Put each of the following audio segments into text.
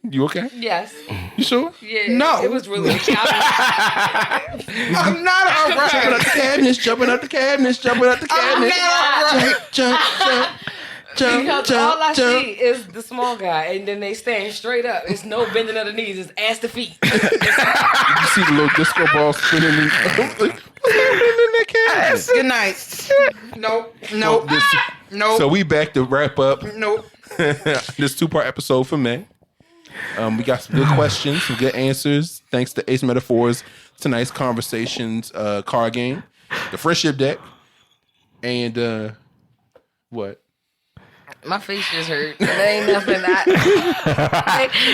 You okay? Yes. You sure? Yeah. No. It was really I'm not all right. Jumping out the cabinets, jumping out the cabinets, jumping out the cabinets. Jump. Because all I see is the small guy, and then they stand straight up. It's no bending of the knees. It's ass to feet. You see the little disco ball spinning. In that cabinet. Good night. Nope. So we back to wrap up. Nope. This 2-part episode for May. We got some good questions, some good answers. Thanks to Ace Metaphors, tonight's conversations card game, the friendship deck, and what? My face just hurt. It ain't nothing.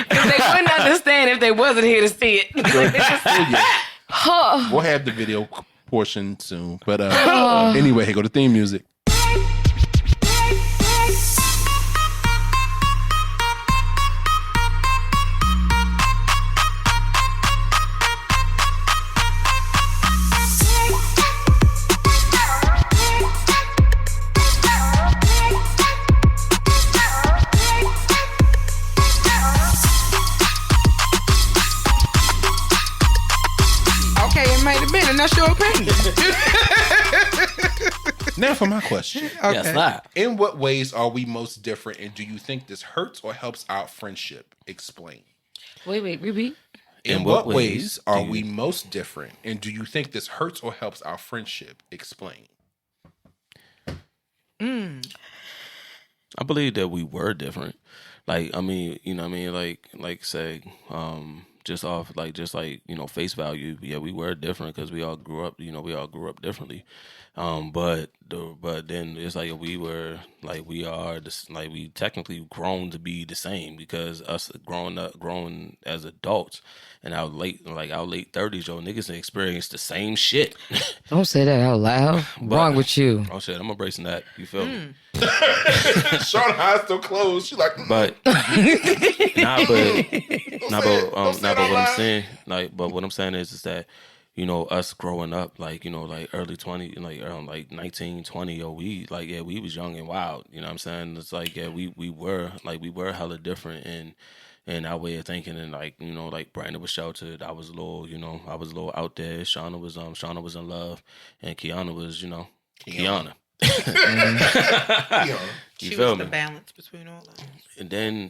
Because they wouldn't understand if they wasn't here to see it. We'll have the video portion soon. But anyway, here go the theme music. That's your opinion. Now for my question. Okay. Yes, sir. In what ways are we most different, and do you think this hurts or helps our friendship? Explain. Wait, repeat. In what ways are we most different, and do you think this hurts or helps our friendship? Explain. I believe that we were different. Like, I mean, you know what I mean? Like say, just off, face value. Yeah, we were different because we all grew up, differently. But then it's like we technically grown to be the same because us growing as adults and our late 30s, niggas experienced the same shit. Don't say that out loud. Wrong with you? Oh shit, I'm embracing that. You feel me? Shauna eyes still closed. She like, but what I'm saying is that, us growing up, early 20, around 19, 20, we was young and wild. You know what I'm saying? It's like, we were hella different in our way of thinking, and Brandon was sheltered. I was a little out there. Shauna was in love, and Kiana was, Kiana. She was the balance between all of us. And then,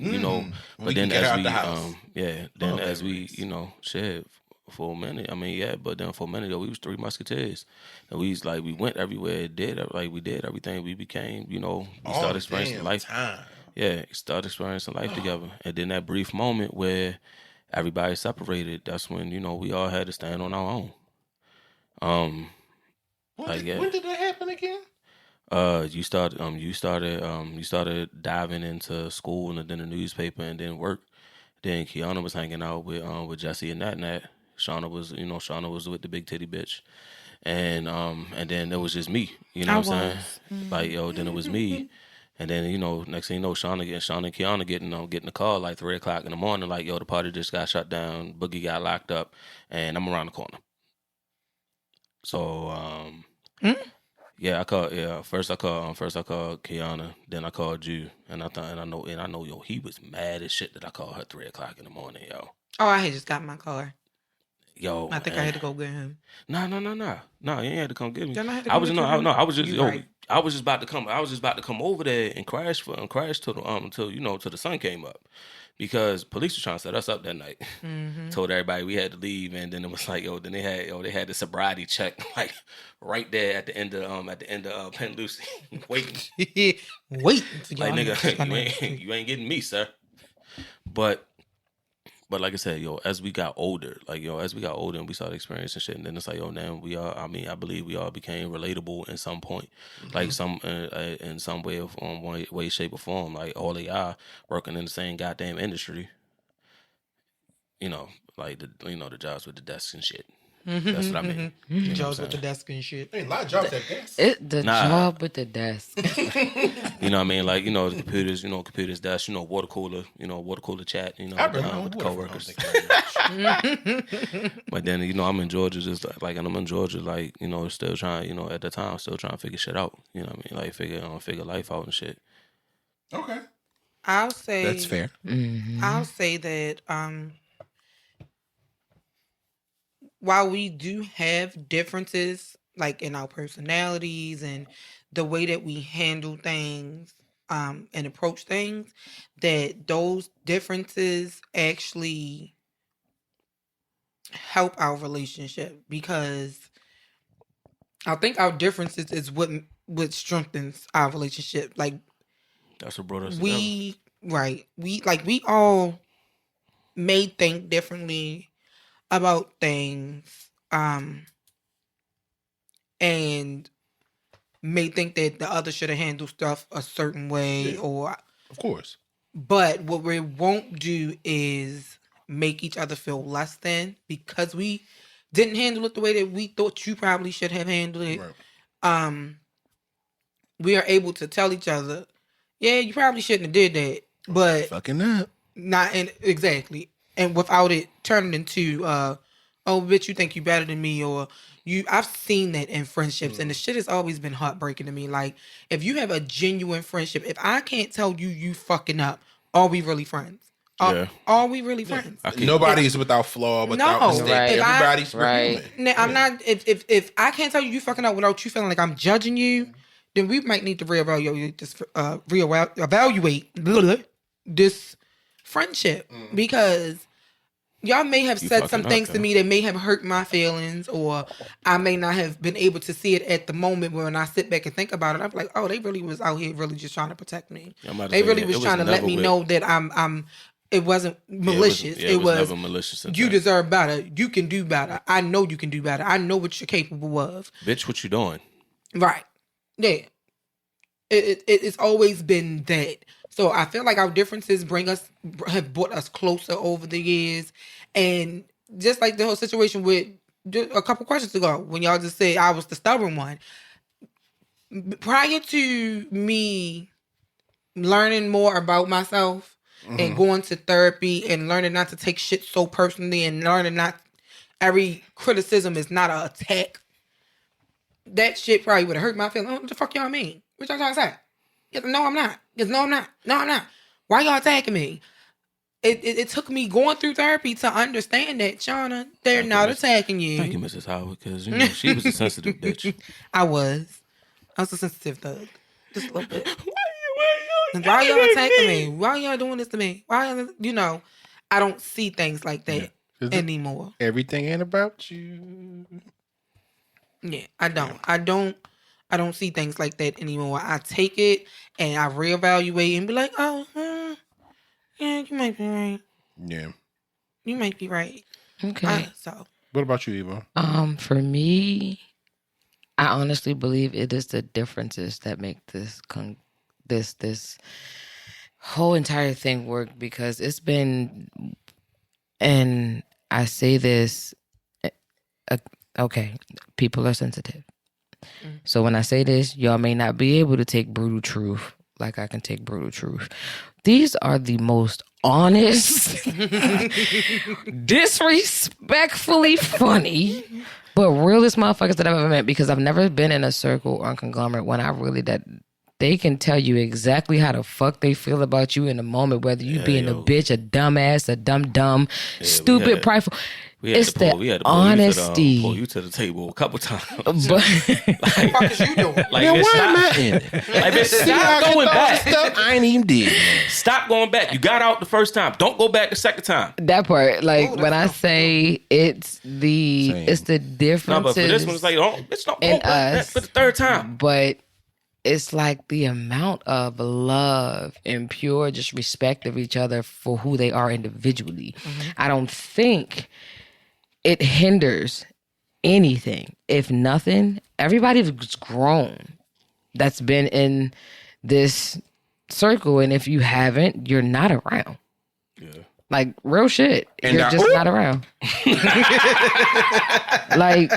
shit, for a minute. I mean, but then for a minute, we was 3 musketeers. And we went everywhere, we did everything. We became, we started experiencing life. Yeah, started experiencing life together. And then that brief moment where everybody separated, that's when, we all had to stand on our own. when did that happen again? You started diving into school and then the newspaper and then work. Then Kiana was hanging out with Jesse and Nat. Shauna was with the big titty bitch. And then there was just me, you know what I'm saying? Then it was me. And then, next thing you know, Shauna and Kiana getting the call 3 o'clock in the morning, the party just got shut down, Boogie got locked up, and I'm around the corner. So, yeah, first I called Kiana, then I called you, and I know, he was mad as shit that I called her 3 o'clock in the morning, yo. Oh, I had just got my car. Yo, I think I had to go get him. No, you ain't had to come get me. I was just about to come over there and crash to the sun came up, because police were trying to set us up that night. Mm-hmm. Told everybody we had to leave, and then it was then they had the sobriety check right there at the end of Penn Lucy, waiting. Wait, nigga, you ain't getting me, sir. But like I said, as we got older, and we started experiencing shit, and then it's now I believe we all became relatable in some point, mm-hmm. In some way, way, shape, or form. All of y'all working in the same goddamn industry, the jobs with the desks and shit. Mm-hmm, that's what I mean. Mm-hmm. Jobs with the desk and shit. Ain't a lot of jobs at desk. Job with the desk. You know what I mean? The computers desk, water cooler chat, with the coworkers. But then, I'm in Georgia, still trying, at the time, still trying to figure shit out. You know what I mean? Figure life out and shit. Okay. I'll say That's fair. I'll say that while we do have differences, like in our personalities and the way that we handle things and approach things, that those differences actually help our relationship, because I think our differences is what strengthens our relationship. Like That's what brought us we all may think differently about things, and may think that the other should have handled stuff a certain way, or Of course. but what we won't do is make each other feel less than because we didn't handle it the way that we thought you probably should have handled it. Right. We are able to tell each other, yeah, you probably shouldn't have did that, but Fucking up. not in exactly, and without it turning into oh bitch, you think you better than me, or you. I've seen that in friendships, and the shit has always been heartbreaking to me. Like, if you have a genuine friendship, if I can't tell you fucking up, are we really friends? Are we really friends? Nobody is without flaw, without mistake. Right. Everybody's Right. human. I'm not. If I can't tell you fucking up without you feeling like I'm judging you, then we might need to reevaluate this friendship, because y'all may have said some things to me that may have hurt my feelings, or I may not have been able to see it at the moment. When I sit back and think about it, I'm like, oh, they really was out here really just trying to protect me. They really was trying to let me know that I'm. It wasn't malicious. It was never malicious. You deserve better. You can do better. I know you can do better. I know what you're capable of. Bitch, what you doing? Right. Yeah. It's always been that. So I feel like our differences have brought us closer over the years. And just like the whole situation with a couple questions ago, when y'all just said I was the stubborn one. Prior to me learning more about myself and going to therapy and learning not to take shit so personally, and learning not every criticism is not an attack, that shit probably would have hurt my feelings. What the fuck y'all mean? What y'all trying to say? Yes, no, I'm not. Yes, no, I'm not. No, I'm not. Why y'all attacking me? It took me going through therapy to understand that, Shauna, they're not attacking you. Thank you, Mrs. Howard, because she was a sensitive bitch. I was a sensitive thug. Just a little bit. Why y'all attacking me? Why y'all doing this to me? Why I don't see things like that anymore. Everything ain't about you. Yeah, I don't. I don't see things like that anymore. I take it and I reevaluate and be like, oh, yeah, you might be right. Yeah. You might be right. Okay. So. What about you, Eva? For me, I honestly believe it is the differences that make this whole entire thing work, because it's been, and I say this, okay, people are sensitive. So when I say this, y'all may not be able to take brutal truth like I can take brutal truth. These are the most honest, disrespectfully funny, but realest motherfuckers that I've ever met, because I've never been in a circle or a conglomerate when I really that they can tell you exactly how the fuck they feel about you in a moment, whether you being a bitch, a dumbass, a dumb, stupid, prideful. It's the honesty. Pull you to the table a couple times. What the fuck is you doing? Like, why am I in it? Like, bitch, stop going back. I ain't even did. Stop going back. You got out the first time. Don't go back the second time. That part, like, when I say it's the differences. No, but for this one, it's like, don't go back for the third time. But it's like the amount of love and pure just respect of each other for who they are individually. I don't think it hinders anything. If nothing, everybody's grown that's been in this circle. And if you haven't, you're not around. Yeah. Like, real shit. And you're just not around. Like,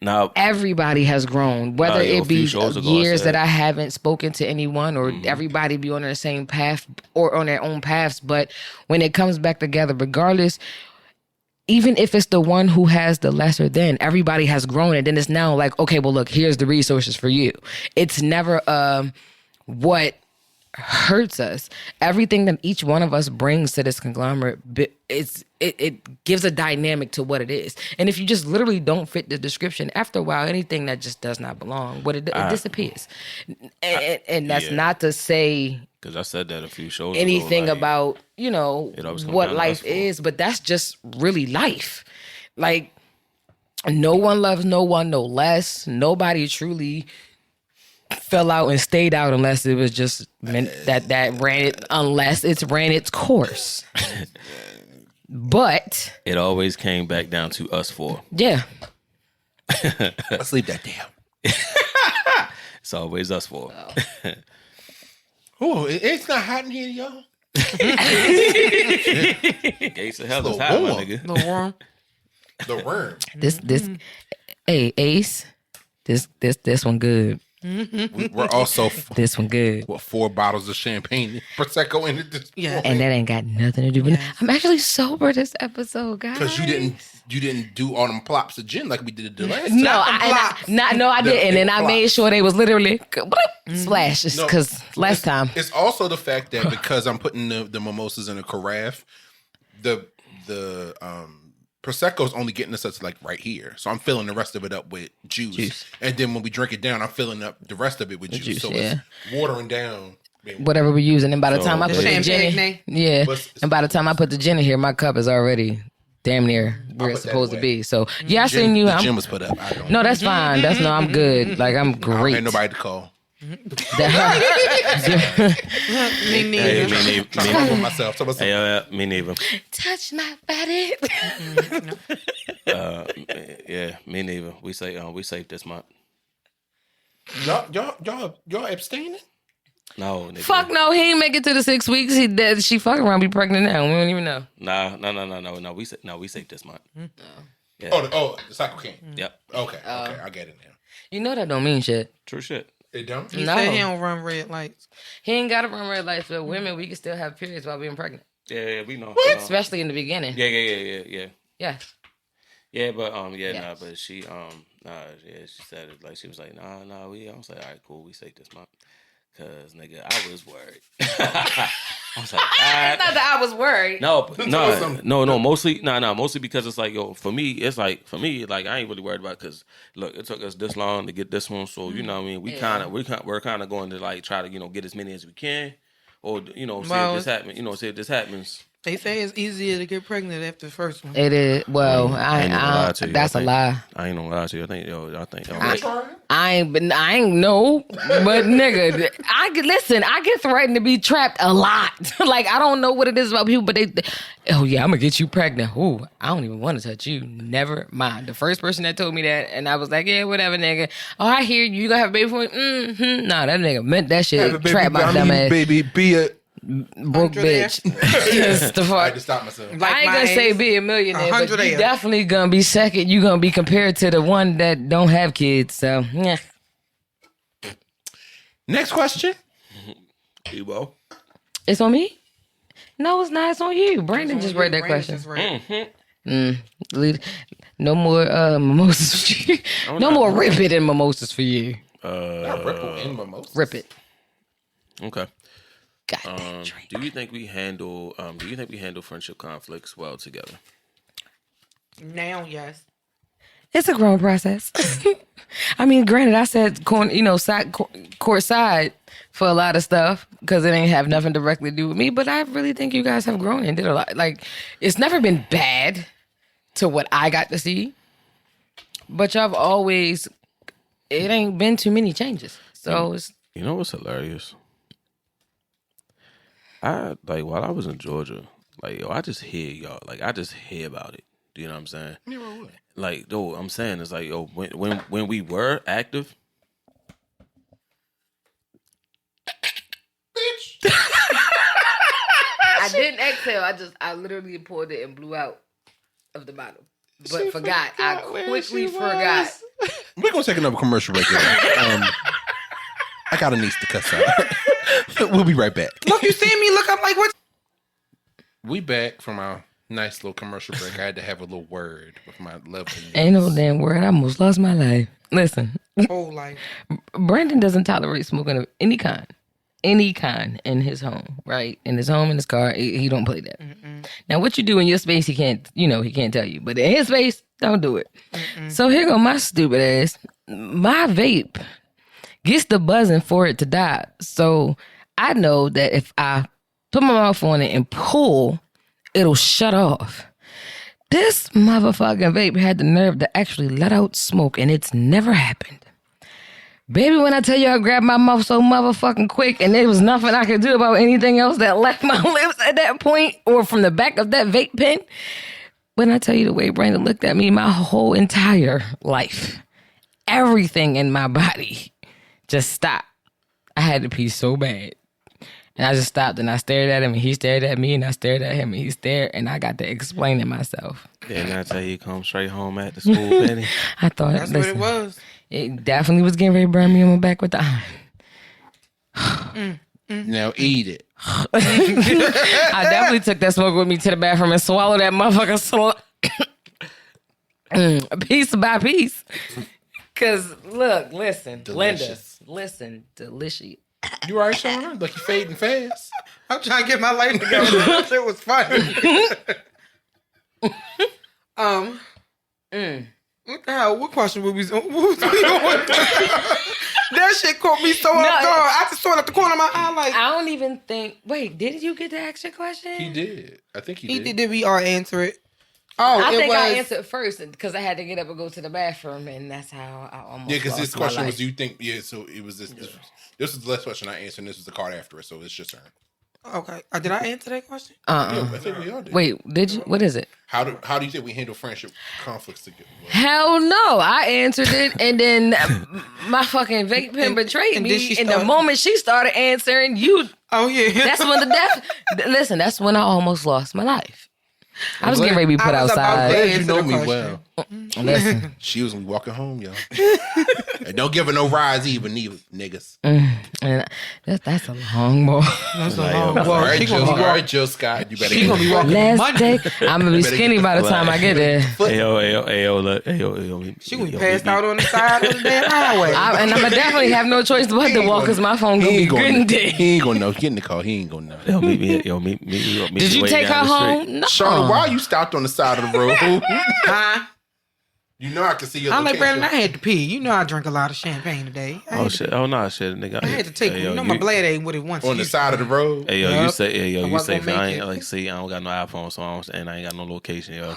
now, everybody has grown, whether it be years that I haven't spoken to anyone, or everybody be on their same path or on their own paths. But when it comes back together, regardless, even if it's the one who has the lesser than, everybody has grown. And then it's now like, okay, well, look, here's the resources for you. It's never what hurts us. Everything that each one of us brings to this conglomerate, it gives a dynamic to what it is. And if you just literally don't fit the description, after a while, anything that just does not belong, it disappears. And that's not to say, because I said that a few shows anything ago, like, about, what life is, but that's just really life. Like, no one loves no one no less. Nobody truly fell out and stayed out unless it was just meant that unless it's ran its course. But it always came back down to us four. Yeah. Let's leave that down. It's always us four. Oh, it's not hot in here, y'all. Gates of hell is hot, my nigga. The worm. The worm. This hey Ace, this one good. We're also this one good. 4 bottles of champagne, Prosecco in it. And that ain't got nothing to do with it. I'm actually sober this episode, guys. Because you didn't do all them plops of gin like we did the last time. I didn't, and I made sure they was literally splashes. Because last time it's also the fact that because I'm putting the mimosas in a carafe, the Prosecco's only getting us like right here. So I'm filling the rest of it up with juice. And then when we drink it down, I'm filling up the rest of it with juice. So it's watering down whatever we're using. And by the time I put the gin in, and by the time I put the gin in here, my cup is already damn near where it's supposed to be. So I seen you. The gin was put up. No, that's fine. I'm good. Like, I'm great. Ain't nobody to call. Me neither. Me neither. Touch my body. Yeah, me neither. We safe this month. Y'all abstaining? No, nigga. Fuck no, he ain't make it to the 6 weeks. She fucking around, be pregnant now. We don't even know. No. We safe this month. Yeah. The cycle came. Yep. Okay, I get it now. You know that don't mean shit. True shit. It don't? He said he don't run red lights. He ain't got to run red lights, but women, we can still have periods while being pregnant. Yeah, we know. What? Especially in the beginning. Yeah. Yes. Yeah, but but she she said it like she was like, nah, I was like, all right, cool, we safe this month. Cause nigga, I was worried. I was like, it's not that I was worried. Mostly because it's like, for me, I ain't really worried about it because look, it took us this long to get this one, so you know what I mean, we're kind of going to like try to get as many as we can, or see if this happens. They say it's easier to get pregnant after the first one. It is. Well, that's a lie. I ain't gonna lie to you. I ain't know, but nigga, I get threatened to be trapped a lot. Like, I don't know what it is about people, but I'm gonna get you pregnant. Ooh, I don't even want to touch you. Never mind. The first person that told me that, and I was like, yeah, whatever, nigga. Oh, I hear you. You gonna have a baby for me? Mm-hmm. Nah, that nigga meant that shit. Trap my dumb ass. Baby, be a broke bitch. Yes, the fuck. I had to stop myself. Like, I ain't gonna say be a millionaire, but you definitely gonna be second. You gonna be compared to the one that don't have kids. So, yeah. Next question. Ebo. It's on me? No, it's not. It's on you. Brandon just read that question. No more mimosas for you. No more rip it and mimosas for you. Not ripple and mimosas. Rip it. Okay. God do you think we handle friendship conflicts well together? Now, yes. It's a growing process. I mean, granted, I said court side for a lot of stuff because it ain't have nothing directly to do with me. But I really think you guys have grown and did a lot. Like, it's never been bad to what I got to see, but it ain't been too many changes. So it's. You know what's hilarious? While I was in Georgia, I just hear y'all. I just hear about it. Do you know what I'm saying? I'm saying it's like, when we were active. Bitch. I didn't exhale. I literally poured it and blew out of the bottle. But forgot. I quickly forgot. We're going to take another commercial break here. I got a niece to cuss out. We'll be right back. Look, you see me look up like what? We back from our nice little commercial break. I had to have a little word with my lovely niece. Ain't no damn word. I almost lost my life. Listen. Whole life. Brandon doesn't tolerate smoking of any kind. any kind in his home, right? In his home, in his car, he don't play that. Now, what you do in your space, he can't tell you. But in his space, don't do it. So here go my stupid ass. My vape gets the buzzing for it to die. So I know that if I put my mouth on it and pull, it'll shut off. This motherfucking vape had the nerve to actually let out smoke, and it's never happened. Baby, when I tell you I grabbed my mouth so motherfucking quick and there was nothing I could do about anything else that left my lips at that point or from the back of that vape pen, when I tell you the way Brandon looked at me, my whole entire life, everything in my body just stopped. I had to pee so bad. And I just stopped and I stared at him and he stared at me and I stared at him and he stared and I got to explain it myself. Didn't I tell you come straight home at the school, Penny? I thought That's what it was. It definitely was getting ready to burn me on my back with the iron. Now eat it. I definitely took that smoke with me to the bathroom and swallowed that motherfucker piece by piece. Cause look, listen, Delicious. Linda, listen, delicious. You all right, Shauna? Like you fading fast. I'm trying to get my life together. That shit was funny. What the hell? What question were we on? That shit caught me so off guard. I just saw it at the corner of my eye like. I don't even think. Wait, did you get to ask your question? He did. I think he did. Did we all answer it? Oh, I think was, I answered first because I had to get up and go to the bathroom, and that's how I almost. Yeah, because this lost my question life. was, do you think? Yeah, so it was this. This was the last question I answered. And this was the card after it, so it's just her. Okay. Did I answer that question? Yeah, I think we all did. Wait, did you? What is it? How do you think we handle friendship conflicts together? Hell no! I answered it, and then my fucking vape pen betrayed me. And the moment she started answering, you. Oh yeah. That's when listen, that's when I almost lost my life. I was getting ready to be put outside. Glad you know me question. well. Listen, She was gonna be walking home, y'all. And don't give her no rides either, niggas. and that's a long walk. That's a Like, long All walk. right, She Jill, gonna be all walking. right, Jill Scott, you better She get gonna be walking. Let's take. I'm gonna be skinny by the time I get there. Ayo, look. She gonna be passed out on the side of the damn highway. And I'm gonna definitely have no choice but to walk because my phone gonna be good and dead. He ain't gonna know. Get in the car. He ain't gonna know. Yo, meet me. Did you take her home? No. Shauna, why you stopped on the side of the road? Huh? You know I can see your I'm location. like, Brandon, I had to pee. You know I drank a lot of champagne today. Oh shit! Oh no, shit, nigga. I had to take you know my bladder ain't what it wants. On the side of the road. Hey yo, Yup. you say, I you wasn't say, gonna I make ain't it. like, see, I don't got no iPhone, so and I ain't got no location, yo.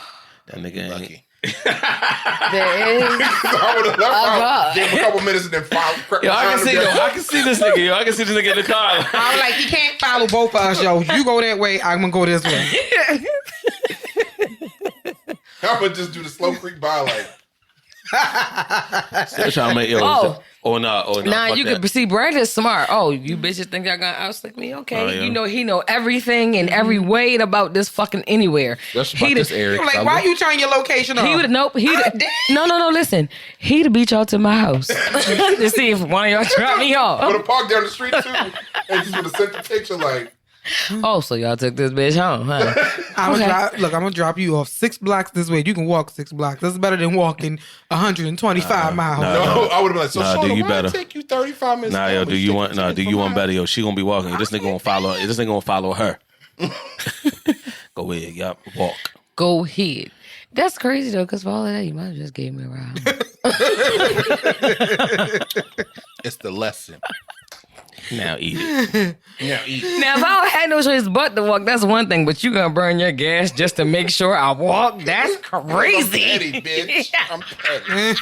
That nigga ain't. Lucky. There is. I would have left out. God. Gave him a couple minutes and then followed. Yo, I can see this nigga, yo. I can see this nigga in the car. I'm like, he can't follow both of us, yo. You go that way, I'm gonna go this way. I'm gonna just do the slow creep by like. Still trying to make yo. Nah, you could see Brandon's smart. Oh, you bitches think y'all gonna outslick me? Okay, Oh, yeah. you know he know everything and every way about this fucking anywhere. That's about this Eric. I'm like, why you turn your location off? He would nope. No. Listen, he'd beat y'all to my house to see if one of y'all drop me Would off. have parked down the street too, and just would have sent the picture like. Oh, so y'all took this bitch home, huh? I'm gonna drop you off 6 blocks this way. You can walk 6 blocks. That's better than walking 125 miles. No, I would have been like, so Nah, Shauna, dude, you why better. it take you 35 minutes? Nah, yo, do you want better, yo? She gonna be walking. This nigga gonna follow. This nigga gonna follow her. Go ahead, yup, walk. Go ahead. That's crazy though, because for all of that, you might have just gave me a ride. It's the lesson. Now eat it. Now eat. Now, if I had no choice but to walk, that's one thing. But you gonna burn your gas just to make sure I walk? That's crazy. I'm petty, bitch. I'm petty.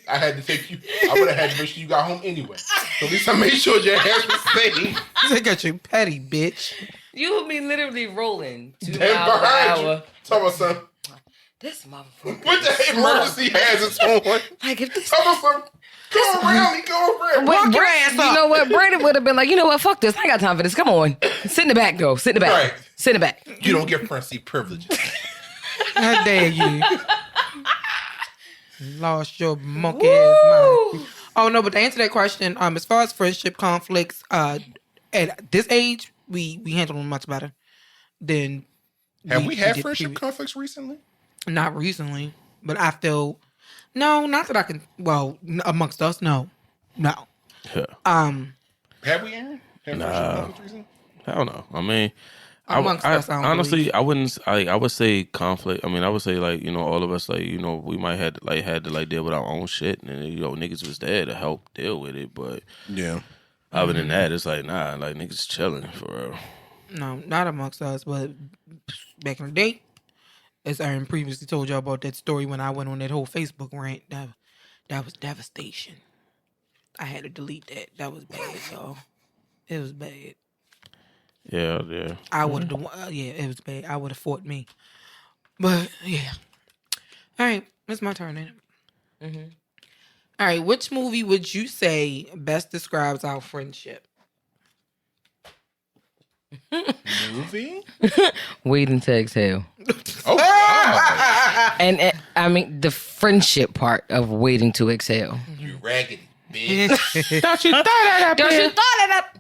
I had to take you. I would have had to make sure you got home anyway. So at least I made sure your ass was safe. They got you petty, bitch. You would be literally rolling 2 Then miles an behind hour. you. Talk about some. This motherfucker. What the emergency hazards on? Like if this. Talk about some. Go around me. Walk your ass up. You know what? Brandon would have been like, you know what? Fuck this. I ain't got time for this. Come on. Sit in the back, though. Sit in the back. Right. Sit in the back. You don't get front seat privileges. How dare you? Lost your monkey ass mind. Oh no, but to answer that question, as far as friendship conflicts, at this age, we handle them much better than. Have we had did friendship previous- conflicts recently? Not recently, but I feel no, not that I can. Well, amongst us, no. Yeah. Have we, Aaron? Nah. I don't know. I mean, Amongst us, I don't honestly, believe. I wouldn't. I would say conflict. I mean, I would say like all of us we might had to deal with our own shit, and niggas was there to help deal with it. But Yeah. other than that, it's like nah, like niggas chilling for real. No, not amongst us, but back in the day, as Aaron previously told y'all about that story when I went on that whole Facebook rant, that was devastation. I had to delete that. That was bad, y'all. It was bad. Yeah. I would have, it was bad. I would have fought me. But, yeah. All right, it's my turn then. Mm-hmm. All right, which movie would you say best describes our friendship? Movie? Waiting to exhale. Oh, God. And I mean, the friendship part of waiting to exhale. You raggedy bitch. Don't you throw that up.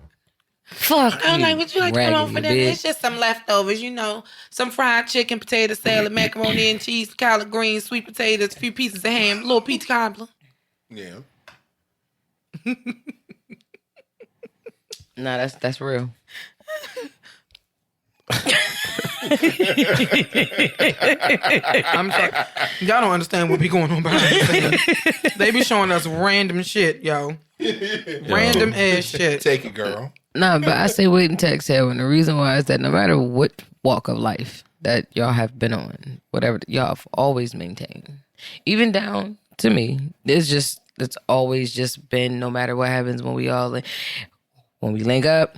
Fuck I'm you, like, would you like to come on for raggedy that? bitch. It's just some leftovers, some fried chicken, potato salad, macaroni and cheese, collard greens, sweet potatoes, a few pieces of ham, little pizza cobbler. Yeah. Nah, that's real. I'm sorry. Y'all don't understand what be going on behind the scenes. They be showing us random shit, yo. Random ass shit. Take it, girl. Nah, but I say waiting to exhale, and the reason why is that no matter what walk of life that y'all have been on, whatever y'all have always maintained, even down to me, it's always just been, no matter what happens when we link up,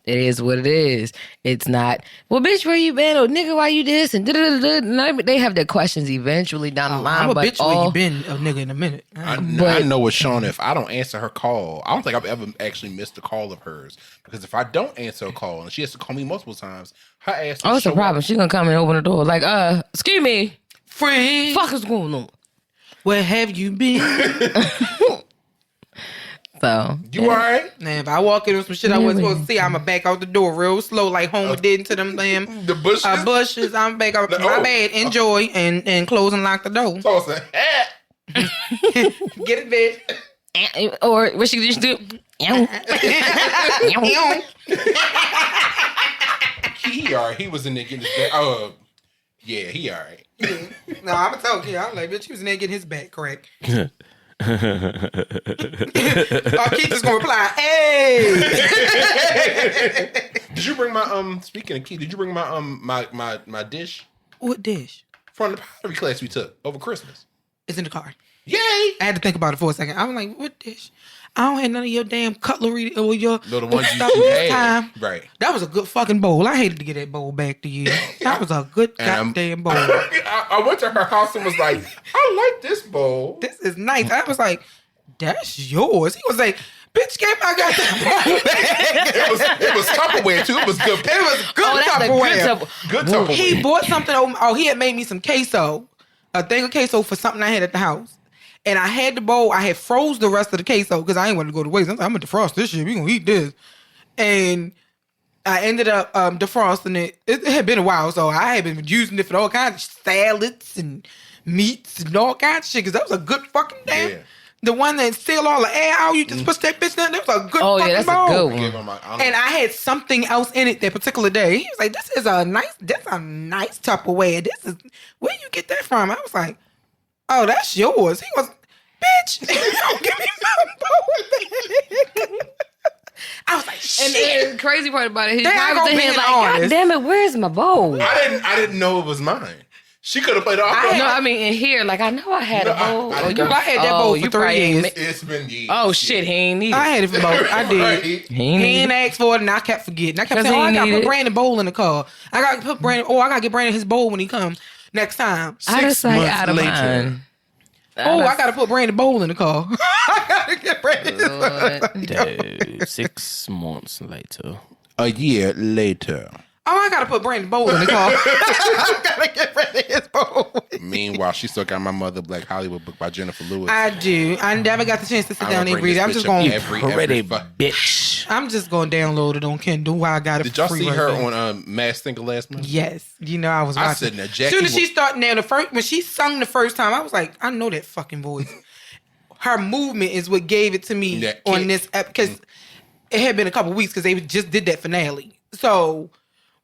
it is what it is. It's not, well, bitch, where you been? Or nigga, why you this? And they have their questions eventually down the line. I'm a but bitch where you been, a nigga, in a minute. I know with Shauna, if I don't answer her call, I don't think I've ever actually missed a call of hers. Because if I don't answer a call and she has to call me multiple times, her ass will it's a show problem. up. She's gonna come and open the door like, excuse me, Friend, fuck is going on? where have you been? So You all right? Man, if I walk in with some shit I wasn't supposed to see, I'ma back out the door real slow, like Homer did into them damn The bushes? bushes. I'm back out. My bad. Enjoy and close and lock the door. So I said, Get it, bitch. or what she just do? he all right. He was in there getting his back. Oh, yeah, he all right. No, I'm talking. Yeah, I'm like, bitch, he was in there getting his back correct. Keith is gonna reply, hey. Did you bring my speaking of Keith, did you bring my my dish What dish? from the pottery class we took over Christmas? It's in the car. Yay! I had to think about it for a second. I was like, what dish? I don't have none of your damn cutlery or your No, the ones stuff you this had. time. Right. That was a good fucking bowl. I hated to get that bowl back to you. That was a good goddamn bowl. I went to her house and was like, I like this bowl. This is nice. I was like, that's yours. He was like, bitch, get my goddamn bowl back. It was Tupperware too. It was good. It was good Oh, that's Tupperware. Good Tupperware. He bought something. He had made me some queso, a thing of queso for something I had at the house. And I had the bowl. I had froze the rest of the queso because I ain't want to go to waste. I'm going to defrost this shit. We going to eat this. And I ended up defrosting it. It had been a while, so I had been using it for all kinds of salads and meats and all kinds of shit because that was a good fucking damn. Yeah. The one that seal all the air out, you just push that bitch down. That was a good fucking that's bowl. a good one. And I had something else in it that particular day. He was like, that's a nice Tupperware. This is, where you get that from? I was like, oh, that's yours. He was, bitch, don't give me my bowl back. I was like, shit. And the crazy part about it, his They wife was ain't in gonna here be like, honest. God damn it, where's my bowl? I didn't know it was mine. She could have played off. No, I mean in here, like I know I had a bowl. I I had that bowl for 3 years. It's been years. Oh shit, he ain't need it. I had it for both. I did. Right. He He ain't need ain't it. asked for it, and I kept forgetting. I kept 'Cause saying, he I ain't gotta need put it. Brandon bowl in the car. I gotta put Brandon, I gotta get Brandon his bowl when he comes next time. I just 6 say months out of later. mind. I gotta put Brandon bowl in the car. I gotta get Brandon his bowl. Dude, 6 months later. A year later. Oh, I gotta put Brandon bowl in the car. I gotta get Brandon his bowl. Meanwhile, she still got my Mother Black Hollywood book by Jennifer Lewis. I do. I never got the chance to sit down and bring read it. this I'm bitch just up going. every Bitch. I'm just going to download it on Kindle. While I got it. Did y'all free see right her there. on Mass Singer last month? Yes, I was I watching. said, now, As Jackie soon as she was- started now, when she sung the first time, I was like, I know that fucking voice. her movement is what gave it to me on this app, because it had been a couple weeks because they just did that finale. So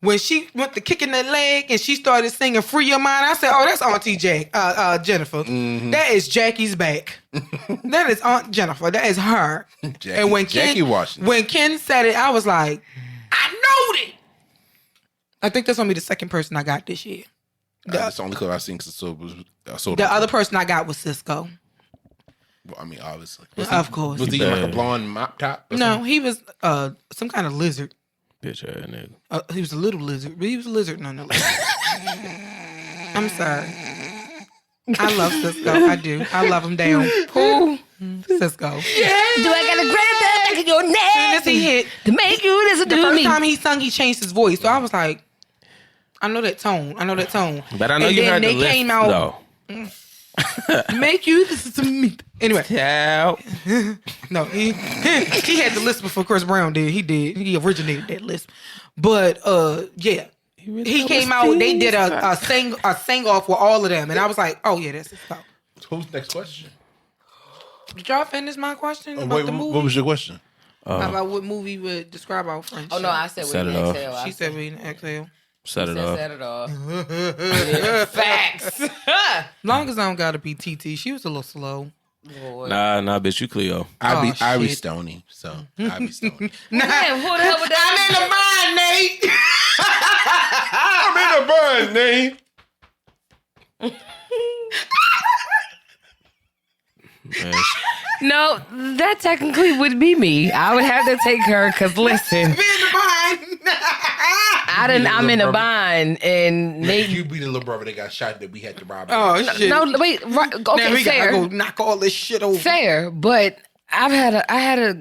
when she went to kicking that leg and she started singing "Free Your Mind," I said, "Oh, that's Auntie Jennifer. That is Jackie's back. That is Aunt Jennifer. That is her." And when Ken said it, I was like, "I knowed it." I think that's only the second person I got this year. That's the only clip I've seen. The other person I got was Cisco. Well, I mean, obviously, of course. Was he like a blonde mop top? No, he was some kind of lizard. Bitch ass nigga. He was a little lizard, but he was a lizard nonetheless. I'm sorry. I love Cisco. I do. I love him down. Who? Cisco. Yeah. Do I gotta grab that back of your neck? As soon as he hit to make you listen to me. The first time he sung, he changed his voice. So I was like, I know that tone. But I know you heard the lift, came out. though. Make you listen to me. Anyway. Yeah. No, he had the list before Chris Brown did. He did. He originated that list. But yeah. He came out, they did a sing off with all of them. And I was like, oh yeah, that's his stuff. Who's next question? Did y'all finish my question about the movie? What was your question? About what movie would describe our friendship? Oh no, I said we didn't exhale. She said we didn't exhale. Set it off. Facts. As long as I don't gotta be TT, she was a little slow. Lord. Nah, bitch, you Cleo. I be Stony, so I be Stony. Nah, who the hell would that? I'm in the bind, Nate. No, that technically would be me. I would have to take her because listen, I'm in a bind, and Nate, you be the little brother that got shot that we had to rob. Oh shit! No, wait. Right, okay, now we fair. gotta go knock all this shit over. Fair, but I had a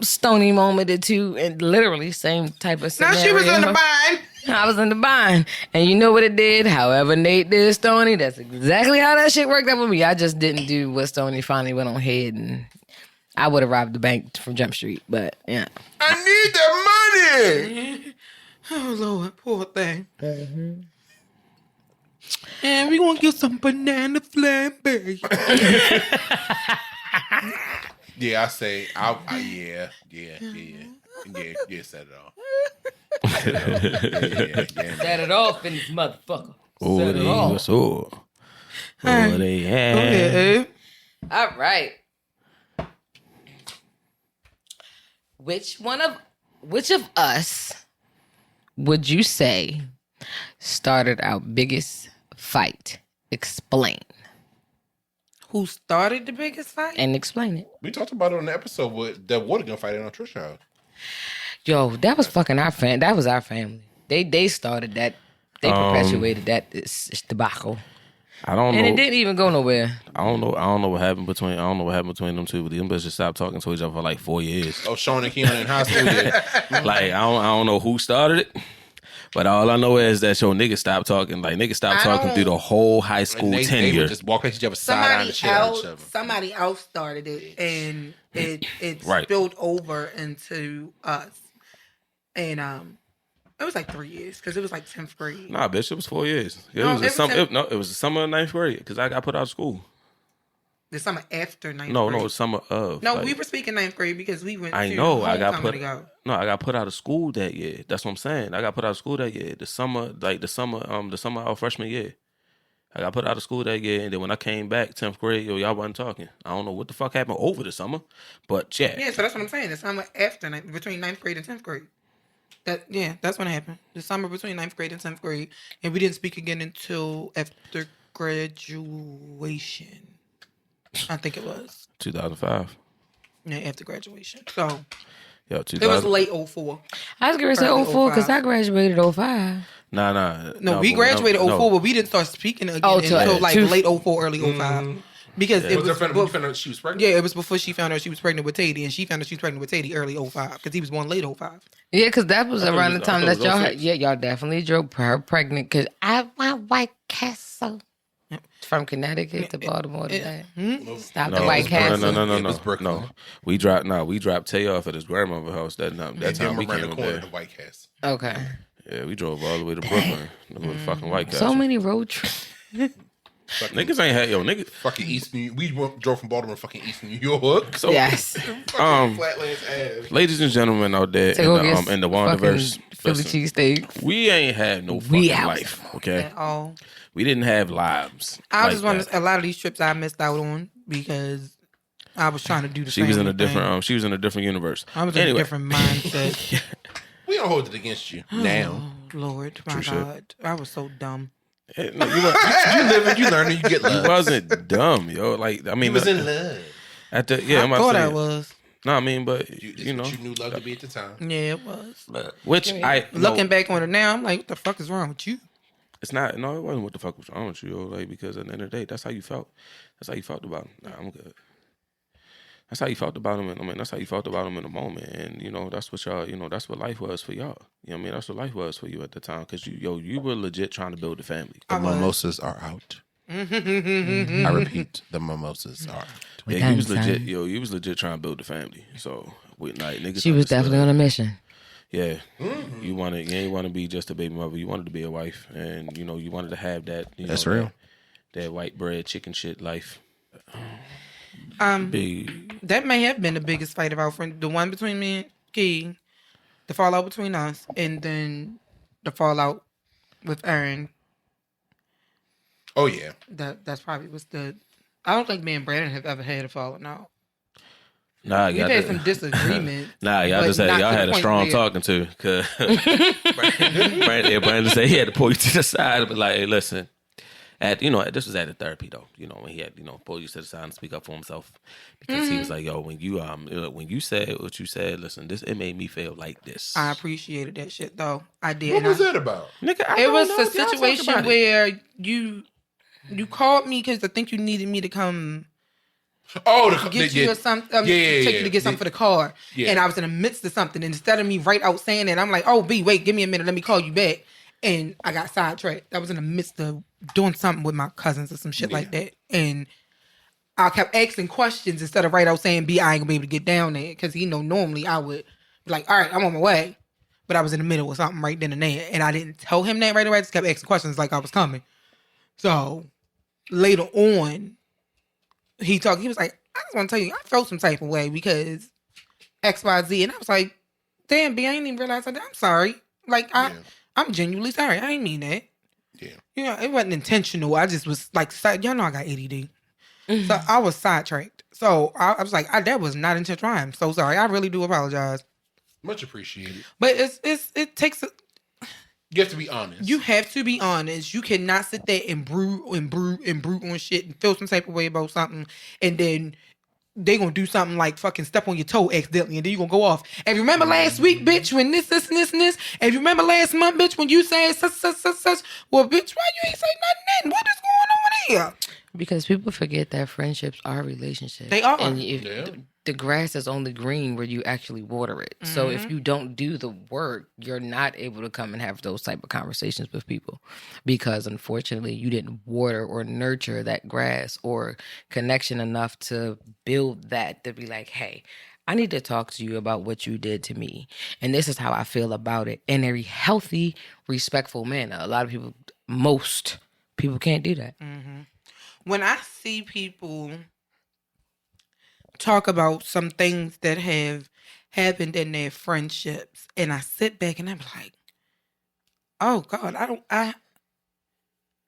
Stony moment or two, and literally same type of scenario. Now she was in the bind. I was in the bind, and you know what it did? However Nate did Stony, that's exactly how that shit worked out with me. I just didn't do what Stony finally went on ahead, and I would have robbed the bank from Jump Street, but yeah. I need the money. Oh Lord, poor thing. Mm-hmm. And we gonna get some banana flambe. Yeah, I say, yeah, set it off. Set it off in this motherfucker. Oh, Set it off. what's up? Oh, they had. All right. Which of us would you say started our biggest fight? Explain. Who started the biggest fight? And explain it. We talked about it on the episode with the water gun fight on Trisha house. Yo, that was fucking our family. That was our family. They started that. They perpetuated that debacle. I don't know. And it didn't even go nowhere. I don't know what happened between them two, but them bitches just stopped talking to each other for like 4 years. Oh, Shauna and Keon in high school did. Like I don't know who started it. But all I know is that your niggas stopped talking. Like niggas stopped talking through the whole high school tenure. They would just walk at each other side on the shit out each other. Somebody else started it, and it right. spilled over into us. And it was like 3 years because it was like 10th grade. Nah, bitch, it was 4 years. It was the summer of 9th grade because I got put out of school. The summer after 9th grade. No, summer of. No, we were speaking 9th grade because we went. I know. I got put out of school that year. That's what I'm saying. I got put out of school that year. The summer of our freshman year. I got put out of school that year, and then when I came back 10th grade, y'all wasn't talking. I don't know what the fuck happened over the summer, but yeah. Yeah, so that's what I'm saying. The summer after between 9th grade and 10th grade. That's when it happened. The summer between 9th grade and 10th grade, and we didn't speak again until after graduation. I think it was 2005. Yeah, after graduation. So yeah, it was late 04. I was going to say 04 because I graduated 05. Nah. No, we graduated 04, but we didn't start speaking again until like late 04, early 05. Because it was before she was pregnant. Yeah, it was before she found out she was pregnant with Teddy, and she found out she was pregnant with Teddy early 05 because he was born late 05. Yeah, because that was around the time that y'all had, y'all definitely drove her pregnant because I want White Castle. From Connecticut to Baltimore today. Stop the White Castle. No. We dropped Tay off at his grandmother's house that time we came there. The White Castle. Okay. Yeah, we drove all the way to Brooklyn. The fucking White Castle. So many road trips. Niggas ain't had niggas. Fucking East New. We drove from Baltimore, to fucking East New York. So Yes. Flatlands Ave. ladies and gentlemen out there To go in get the fucking Wanderverse, Philly listen, cheesesteaks. we ain't had no fucking out. life. Okay, At all. we didn't have lives. I like just want that. to. A lot of these trips I missed out on because I was trying to do the She same was in a thing. different. She was in a different universe. I was in a different mindset. We don't hold it against you now. Oh, Lord, my True shit. God. I was so dumb. No, You live and you learn and you get you love. wasn't dumb, yo. Like I mean, You was in love. at the yeah. I'm I about thought to say I it. was. No, I mean, but This you know, what you knew love to be at the time. Yeah, it was. which I Looking no, back on it now, I'm like, what the fuck is wrong with you? it's not. No, it wasn't. What the fuck was wrong with you, yo? Like because at the end of the day, that's how you felt. That's how you felt about him. Nah, I'm good. That's how you felt about him. I mean, that's how you felt about him in the moment, and you know, that's what y'all. You know, that's what life was for y'all. You know what I mean? That's what life was for you at the time, because you were legit trying to build a family. The mimosas are out. I repeat, the mimosas are out. Yeah, done, you was legit. son. Yo, you was legit trying to build a family. So we like niggas. She was understood. definitely on a mission. Yeah, you ain't want to be just a baby mother. You wanted to be a wife, and you know you wanted to have that. That's know, real. That white bread chicken shit life. Big. That may have been the biggest fight of our friend. The one between me and Key, the fallout between us, and then the fallout with Aaron. Oh yeah. That's probably was the. I don't think me and Brandon have ever had a fallout. No, Nah, we've y'all had just- some disagreements. Nah, y'all but just had not y'all to had the a point strong where- talking to, cause Brandon said he had to pull you to the side, but like, hey, listen, this was at the therapy though. You know, when he had pull you to the side and speak up for himself, because he was like, yo, when you said what you said, listen, it made me feel like this. I appreciated that shit though. I did. What and was I- that about? Nigga, I It don't was know. a Y'all talk situation about it. where you called me because I think you needed me to come Oh, get you or something. yeah, Take you to get something for the car. Yeah. And I was in the midst of something. And instead of me right out saying that, I'm like, oh, B, wait, give me a minute. Let me call you back. And I got sidetracked. I was in the midst of doing something with my cousins or some shit like that. And I kept asking questions instead of right out saying, B, I ain't gonna be able to get down there. Because, normally I would be like, all right, I'm on my way. But I was in the middle of something right then and there. And I didn't tell him that right away. I just kept asking questions like I was coming. So later on, he was like, I just want to tell you, I felt some type of way because XYZ. And I was like, damn, B, I didn't even realize that. I'm sorry. Like, I'm genuinely sorry. I didn't mean that. Yeah. It wasn't intentional. I just was like, y'all know I got ADD. So I was sidetracked. So I was like, that was not intentional. I'm so sorry. I really do apologize. Much appreciated. But it takes You have to be honest. You have to be honest. You cannot sit there and brew on shit and feel some type of way about something, and then they gonna do something like fucking step on your toe accidentally, and then you gonna go off. And you remember last week, bitch, when this, and this? And you remember last month, bitch, when you said such? Well, bitch, why you ain't say nothing then? What is going on here? Because people forget that friendships are relationships. They are. And if the grass is only green where you actually water it. So if you don't do the work, you're not able to come and have those type of conversations with people. Because unfortunately, you didn't water or nurture that grass or connection enough to build that to be like, hey, I need to talk to you about what you did to me. And this is how I feel about it in a healthy, respectful manner. A lot of most people can't do that. When I see people talk about some things that have happened in their friendships, and I sit back and I'm like, oh God, I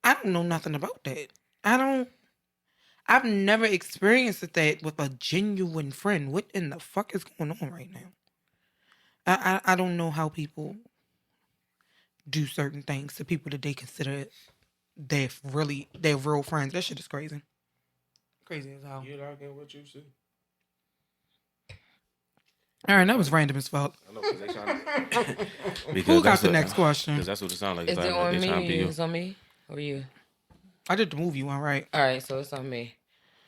don't know nothing about that. I've never experienced that with a genuine friend. What in the fuck is going on right now? I don't know how people do certain things to people that they consider their real friends. That shit is crazy. Crazy as hell. You don't get what you see. All right, that was random as fuck. I know, because they trying to. Who got the next question? Because that's what it sounds like. Is it on me? Is it on me? Or you? I did the movie one, right? All right, so it's on me.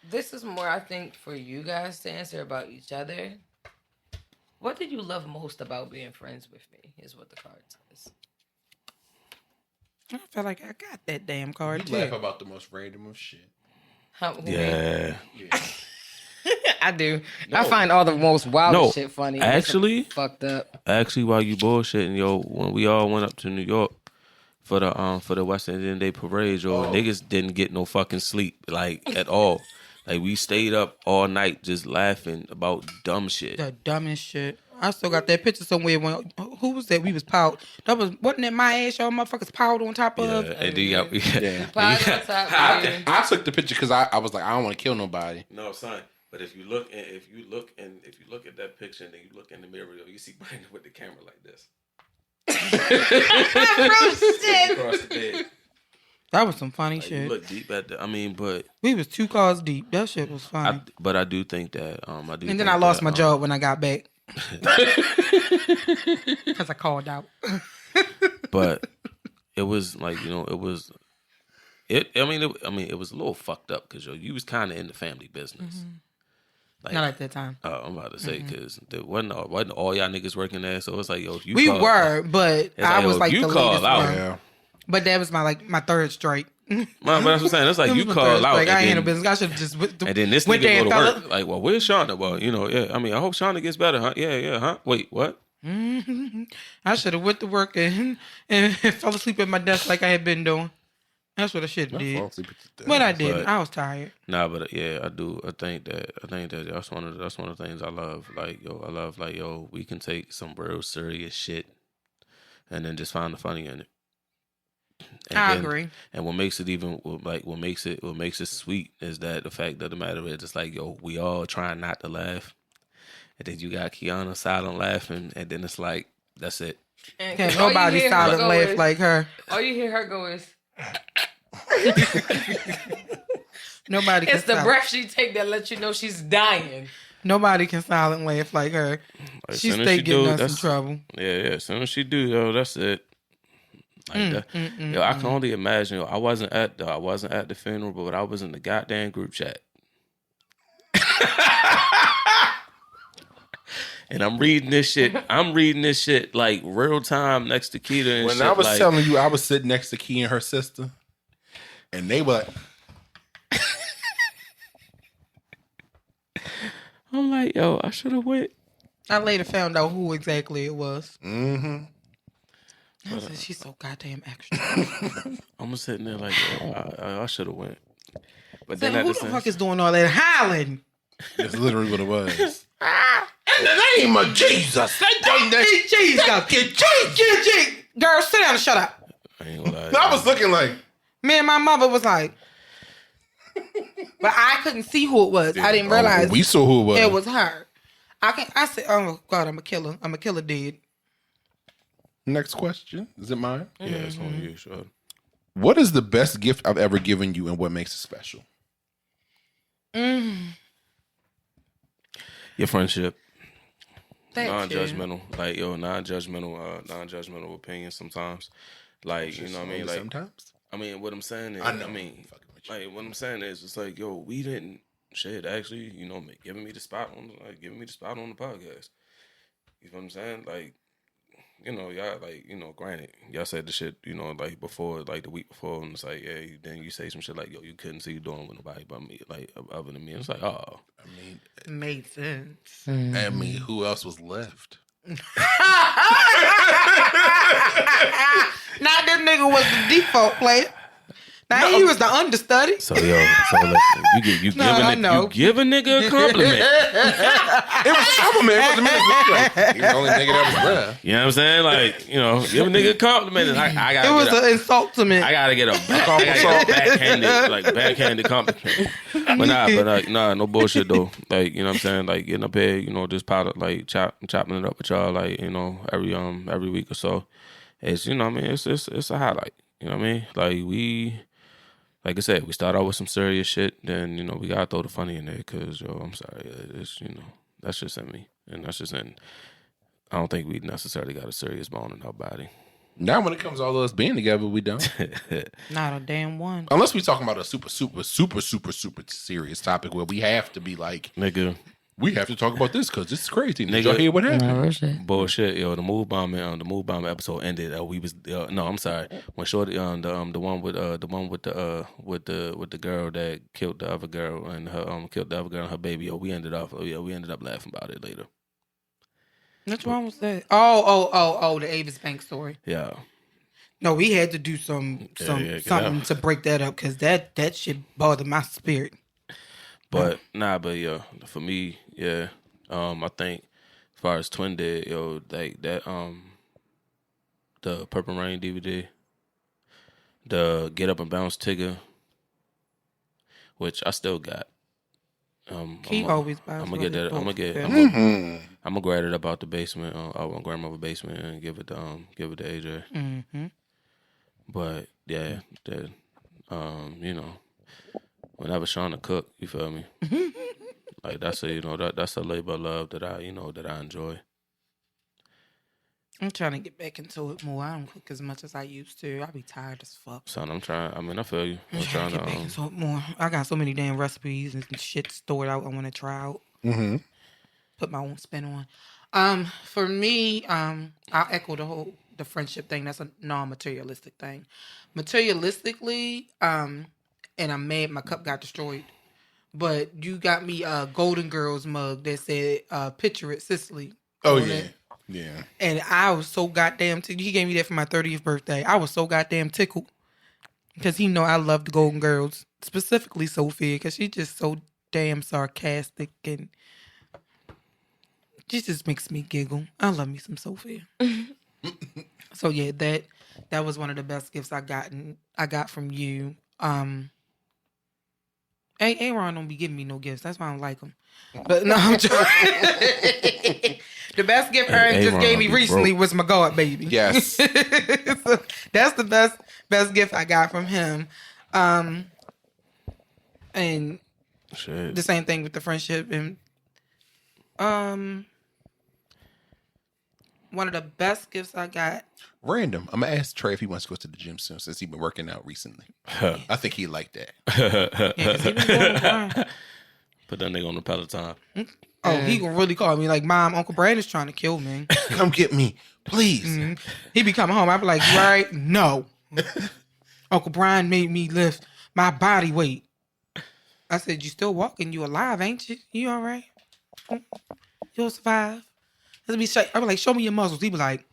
This is more, I think, for you guys to answer about each other. What did you love most about being friends with me? Is what the card says. I feel like I got that damn card You laugh too. about the most random of shit. Yeah. I do. I find all the most wild shit funny. Actually, fucked up. Actually, while you bullshitting, yo, when we all went up to New York for the West Indian Day Parade, yo. Niggas didn't get no fucking sleep, like, at all. Like, we stayed up all night just laughing about dumb shit. The dumbest shit. I still got that picture somewhere. When who was that? We was powder. Wasn't that my ass? Y'all motherfuckers powder on top of. And then you got I took the picture because I was like, I don't want to kill nobody. No, son. But if you look at that picture and then you look in the mirror, you see Brandon with the camera like this. Across the bed. That was some funny Like, shit. you look deep at but we was 2 cars deep. That shit was funny. But I do think that And then I lost my job when I got back because I called out. But it was like, it was. It was a little fucked up because you was kind of in the family business. Mm-hmm. Like, Not at that time. I'm about to say because wasn't all y'all niggas working there, so it's like, yo, if you We call, were, but I was like you the call latest out. one. Yeah. But that was my third strike. But that's what I'm saying. It's like That you was my call third out, strike. I ain't and no then, business. I should have just and then this went nigga there go to and work. Like, well, where's Shauna? Well, yeah. I mean, I hope Shauna gets better, huh? Yeah, huh? Wait, what? I should have went to work and fell asleep at my desk like I had been doing. That's what I should have did. But I didn't. But- I was tired. Nah, but yeah, I do. I think that that's one of the things I love. Like, yo, we can take some real serious shit and then just find the funny in it. And I then- agree. And what makes it even what makes it sweet is that the fact of the matter is, it's like, yo, we all trying not to laugh, and then you got Kiana silent laughing, and then it's like, that's it. And Can't all you nobody hear her silent go laugh is- like her. All you hear her go is, Nobody can it's the silent- breath she take that lets you know she's dying. Nobody can silent laugh like her. Like, She soon as stay she getting do, us in that's- trouble. Yeah. As soon as she do, yo, that's it. Like that. Yo, I can only imagine. Yo, I wasn't at the funeral, but I was in the goddamn group chat. And I'm reading this shit like real time next to Keita and When shit. I was like, telling you, I was sitting next to Key and her sister, and they were like, I'm like, yo, I should have went. I later found out who exactly it was. mm-hmm. I said, she's so goddamn extra. I'm sitting there like, yo, I should have went. But Said, then at who the the same, fuck is doing all that hollering? That's literally what it was. In the name of Jesus, they done that. Get cheese, go. Get cheese. Girl, sit down and shut up. I ain't gonna lie. I was looking like, Me and my mother was like, but I couldn't see who it was. I didn't realize we saw who it was. it was her. I said, oh God, I'm a killer. I'm a killer dead. Next question. Is it mine? Yeah, it's on you, sure. What is the best gift I've ever given you and what makes it special? Your friendship. Thank Non-judgmental. Like, yo, non-judgmental opinion sometimes. Like, you know what I mean? Like, sometimes. I mean, what I'm saying is, I know. like, what I'm saying is, it's like, yo, we didn't, shit, actually, giving me the spot on the podcast. You know what I'm saying? Like, y'all, like, granted, y'all said the shit, like, before, like, the week before, and it's like, yeah, then you say some shit like, yo, you couldn't see you doing with nobody but me, like, other than me. And it's like, oh. I mean, Made sense. I mean, who else was left? Not this nigga was the default player. Now he was the understudy. So listen, you give a nigga a compliment. It was a compliment. It wasn't me. He was the only nigga that was left. You know what I'm saying? Like, give a nigga a compliment. And I gotta It was an insult to me. I gotta get a backhanded compliment. But nah, no bullshit though. Like, you know what I'm saying? Like, getting up here, just powder, like chopping it up with y'all, like, every week or so. It's, you know what I mean? It's a highlight. You know what I mean? Like, like I said, we start out with some serious shit, then, we gotta throw the funny in there, because, I'm sorry, it's, that's just in me. And that's just in, I don't think we necessarily got a serious bone in our body. Now, when it comes to all of us being together, we don't. Not a damn one. Unless we talking about a super serious topic where we have to be like, Nigga. we have to talk about this because it's crazy. Did Nigga. y'all hear what happened? Bullshit, yo. The move bomb episode ended. We was no, I'm sorry. When Shorty the one with the girl that killed the other girl and her baby. We ended up laughing about it later. Which one was that? Oh, the Avis Bank story. Yeah. No, we had to do something to break that up because that shit bothered my spirit. But yeah, for me, yeah, I think as far as Twin did, yo, like that, the Purple Rain DVD, the Get Up and Bounce Tigger, which I still got. He always buys. I'm gonna get that. I'm gonna grab it up out the basement, out my grandmother's basement, and give it to AJ. Mm-hmm. But yeah, that whenever Shauna cook, you feel me? Like that's a labor of love that I enjoy. I'm trying to get back into it more. I don't cook as much as I used to. I be tired as fuck. Son, I'm trying. I mean, I feel you. I'm trying to get back into it more. I got so many damn recipes and shit stored out I want to try out. Mm-hmm. Put my own spin on. For me, I'll echo the friendship thing. That's a non-materialistic thing. Materialistically, and I'm mad my cup got destroyed. But you got me a Golden Girls mug that said "Picture It, Sicily." Oh yeah. Yeah. And I was so goddamn he gave me that for my 30th birthday. I was so goddamn tickled. Because he know I love the Golden Girls. Specifically Sophia. Because she's just so damn sarcastic. And she just makes me giggle. I love me some Sophia. So yeah, that was one of the best gifts I got from you. Aaron don't be giving me no gifts. That's why I don't like him. But no, I'm joking. The best gift Aaron just gave me recently was my God baby. Yes. So that's the best gift I got from him. And Shit. the same thing with the friendship. And one of the best gifts I got. Random. I'm gonna ask Trey if he wants to go to the gym soon since he's been working out recently. I think he'd like that. Yeah, 'cause he been going blind. Put that nigga on the Peloton. Oh, he gonna really call me like, Mom, Uncle Brandon's trying to kill me. Come get me, please. Mm-hmm. He be coming home. I be like, you all right? No. Uncle Brian made me lift my body weight. I said, you still walking? You alive, ain't you? You all right? You'll survive. I be like, show me your muscles. He be like,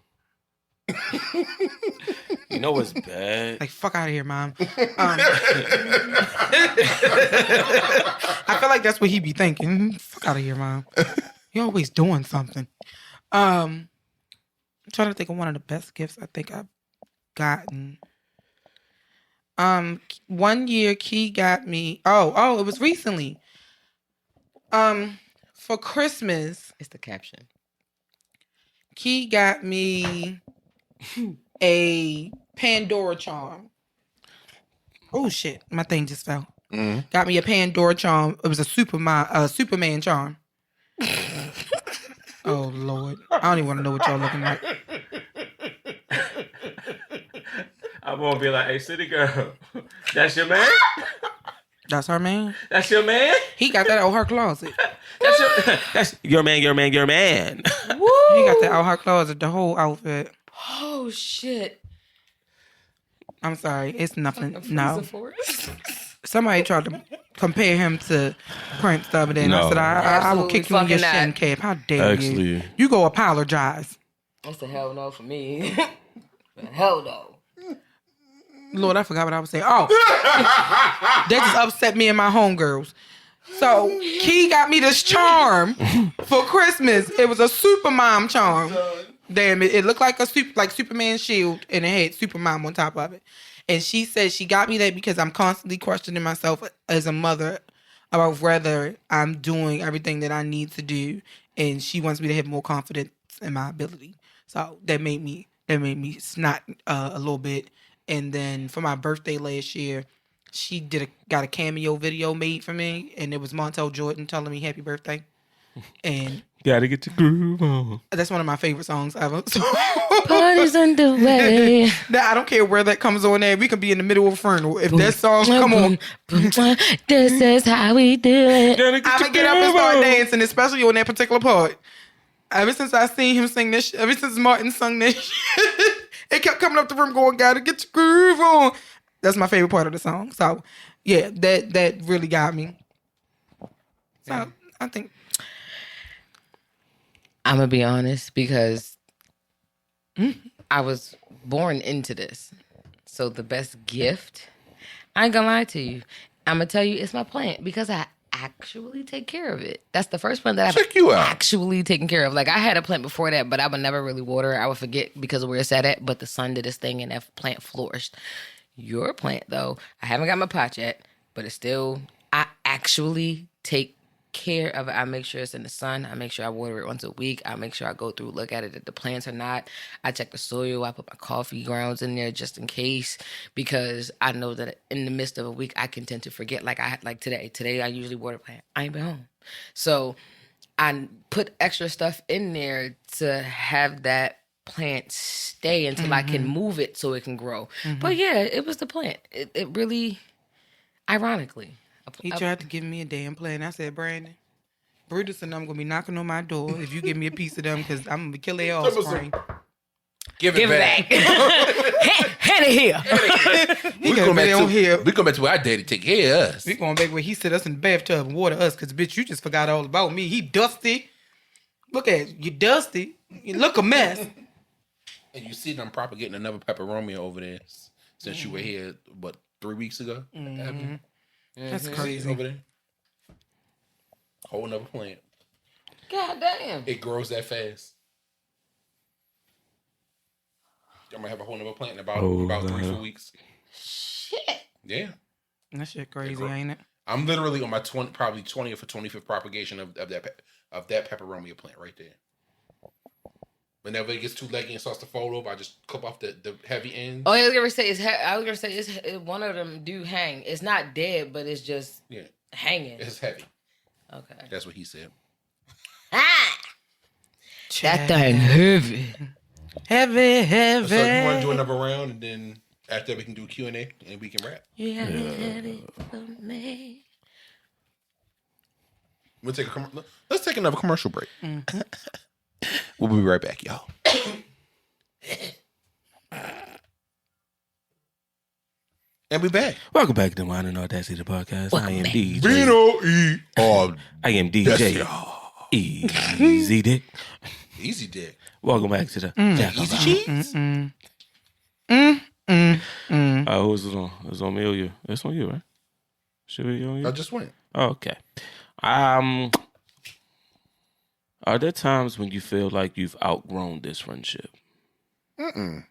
You know what's bad? like, fuck out of here, Mom. I feel like that's what he be thinking. Fuck out of here, Mom. You're always doing something. I'm trying to think of one of the best gifts I think I've gotten. 1 year Key got me. Oh, it was recently. For Christmas, It's the caption. Key got me a Pandora charm. Oh shit, my thing just fell. Mm-hmm. Got me a Pandora charm. It was a Superman charm. Oh Lord, I don't even want to know what y'all looking like. I'm gonna be like, hey, city girl, that's your man? That's her man. That's your man? He got that out her closet. That's your man. He got that out her closet. The whole outfit. Oh shit! I'm sorry, it's nothing. Freezer No, Forest. somebody tried to compare him to Prince the other day, and I No. said, I will Absolutely kick you in your fucking shin not. cap. How dare you? Actually. You go apologize. That's a hell no for me. Hell no. Lord, I forgot what I was saying. Oh, that just upset me and my homegirls. So Key got me this charm for Christmas. It was a Supermom charm. Damn it! It looked like Superman's shield, and it had Supermom on top of it. And she said she got me that because I'm constantly questioning myself as a mother about whether I'm doing everything that I need to do, and she wants me to have more confidence in my ability. So that made me snot a little bit. And then for my birthday last year, she got a cameo video made for me, and it was Montel Jordan telling me happy birthday. And Gotta get your groove on. that's one of my favorite songs ever. So, Party's underway. I don't care where that comes on there. We could be in the middle of a funeral. If that song come on, This is how we do it. I'm gonna get up and start dancing, especially on that particular part. Ever since I seen him sing this, ever since Martin sung this, it kept coming up the room going, "Gotta get your groove on." That's my favorite part of the song. So, yeah, that really got me. So I think I'm gonna be honest because I was born into this. So the best gift, I ain't gonna lie to you. I'm gonna tell you it's my plant because I actually take care of it. That's the first plant that I've Check you out. actually taken care of. Like I had a plant before that, but I would never really water. I would forget because of where it's at. But the sun did its thing and that plant flourished. Your plant though, I haven't got my pot yet, but it's still, I actually take care of it. I make sure it's in the sun. I make sure I water it once a week. I make sure I go through, look at it if the plants are not. I check the soil. I put my coffee grounds in there just in case, because I know that in the midst of a week I can tend to forget. Like today. Today I usually water plant. I ain't been home, so I put extra stuff in there to have that plant stay until I can move it so it can grow. But yeah, it was the plant. It really, ironically. He tried to give me a damn plant. I said, Brandon, Brutus and I'm going to be knocking on my door if you give me a piece of them because I'm going to kill their offspring. Give it back. Hand it here. He got it on here. We come back to where our daddy take care of us. We going back where he sit us in the bathtub and water us because, bitch, you just forgot all about me. He dusty. Look at you, dusty. You look a mess. And you see them propagating another pepperoni over there since you were here, 3 weeks ago? That's crazy. Over there. Whole nother plant. God damn. It grows that fast. I'm gonna have a whole nother plant in about 3-4 weeks. Shit. Yeah. That shit crazy, ain't it? I'm literally on my 20th or 25th propagation of that pepperoni plant right there. Whenever it gets too leggy and starts to fold over, I just clip off the heavy ends. Oh, I was gonna say it's one of them do hang. It's not dead, but it's just hanging. It's heavy. Okay. That's what he said. Ah! That thing heavy. Heavy. So you want to do another round, and then after we can do Q&A and we can rap. You have it heavy for me. Let's take another commercial break. We'll be right back, y'all. And we back. Welcome back to Wine and Audacity, the podcast. I am DJ. I am DJ. Easy Dick. Easy Dick. Welcome back to the Easy Cheese. Who's it on? It's on me or you? It's on you, right? Should we on you? I just went. Okay. Are there times when you feel like you've outgrown this friendship? No.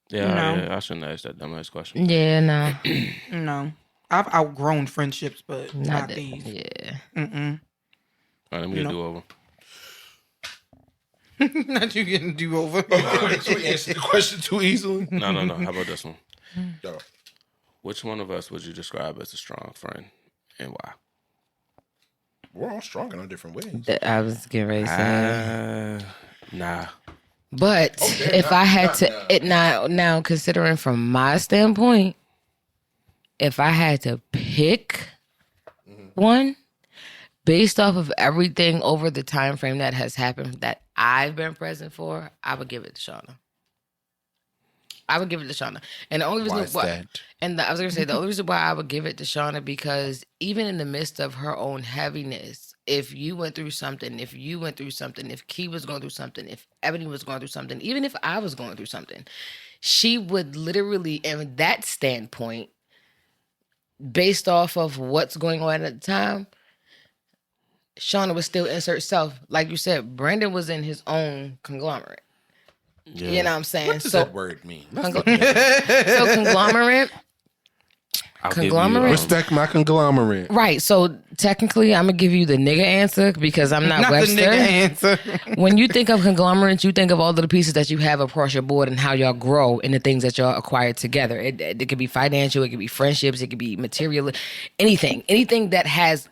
Yeah, I shouldn't ask that dumbass question. Yeah, no. No. I've outgrown friendships, but not these. Yeah. All right, let me do over. Not you getting do over. Should we answer the question too easily? No. How about this one? No. Which one of us would you describe as a strong friend and why? We're all strong in our different ways. I was getting ready to say. Nah. But if I had to, now considering from my standpoint, if I had to pick one based off of everything over the time frame that has happened that I've been present for, I would give it to Shauna. And the only reason why, I was gonna say the only reason why I would give it to Shauna, because even in the midst of her own heaviness, if you went through something, if Key was going through something, if Ebony was going through something, even if I was going through something, she would literally, in that standpoint, based off of what's going on at the time, Shauna would still insert self. Like you said, Brandon was in his own conglomerate. Yeah. You know what I'm saying? What does that word mean? So conglomerate. Respect my conglomerate. Right. So technically, I'm gonna give you the nigga answer because I'm not Webster. The nigga answer. When you think of conglomerates, you think of all of the pieces that you have across your board and how y'all grow and the things that y'all acquire together. It could be financial, it could be friendships, it could be material, anything that has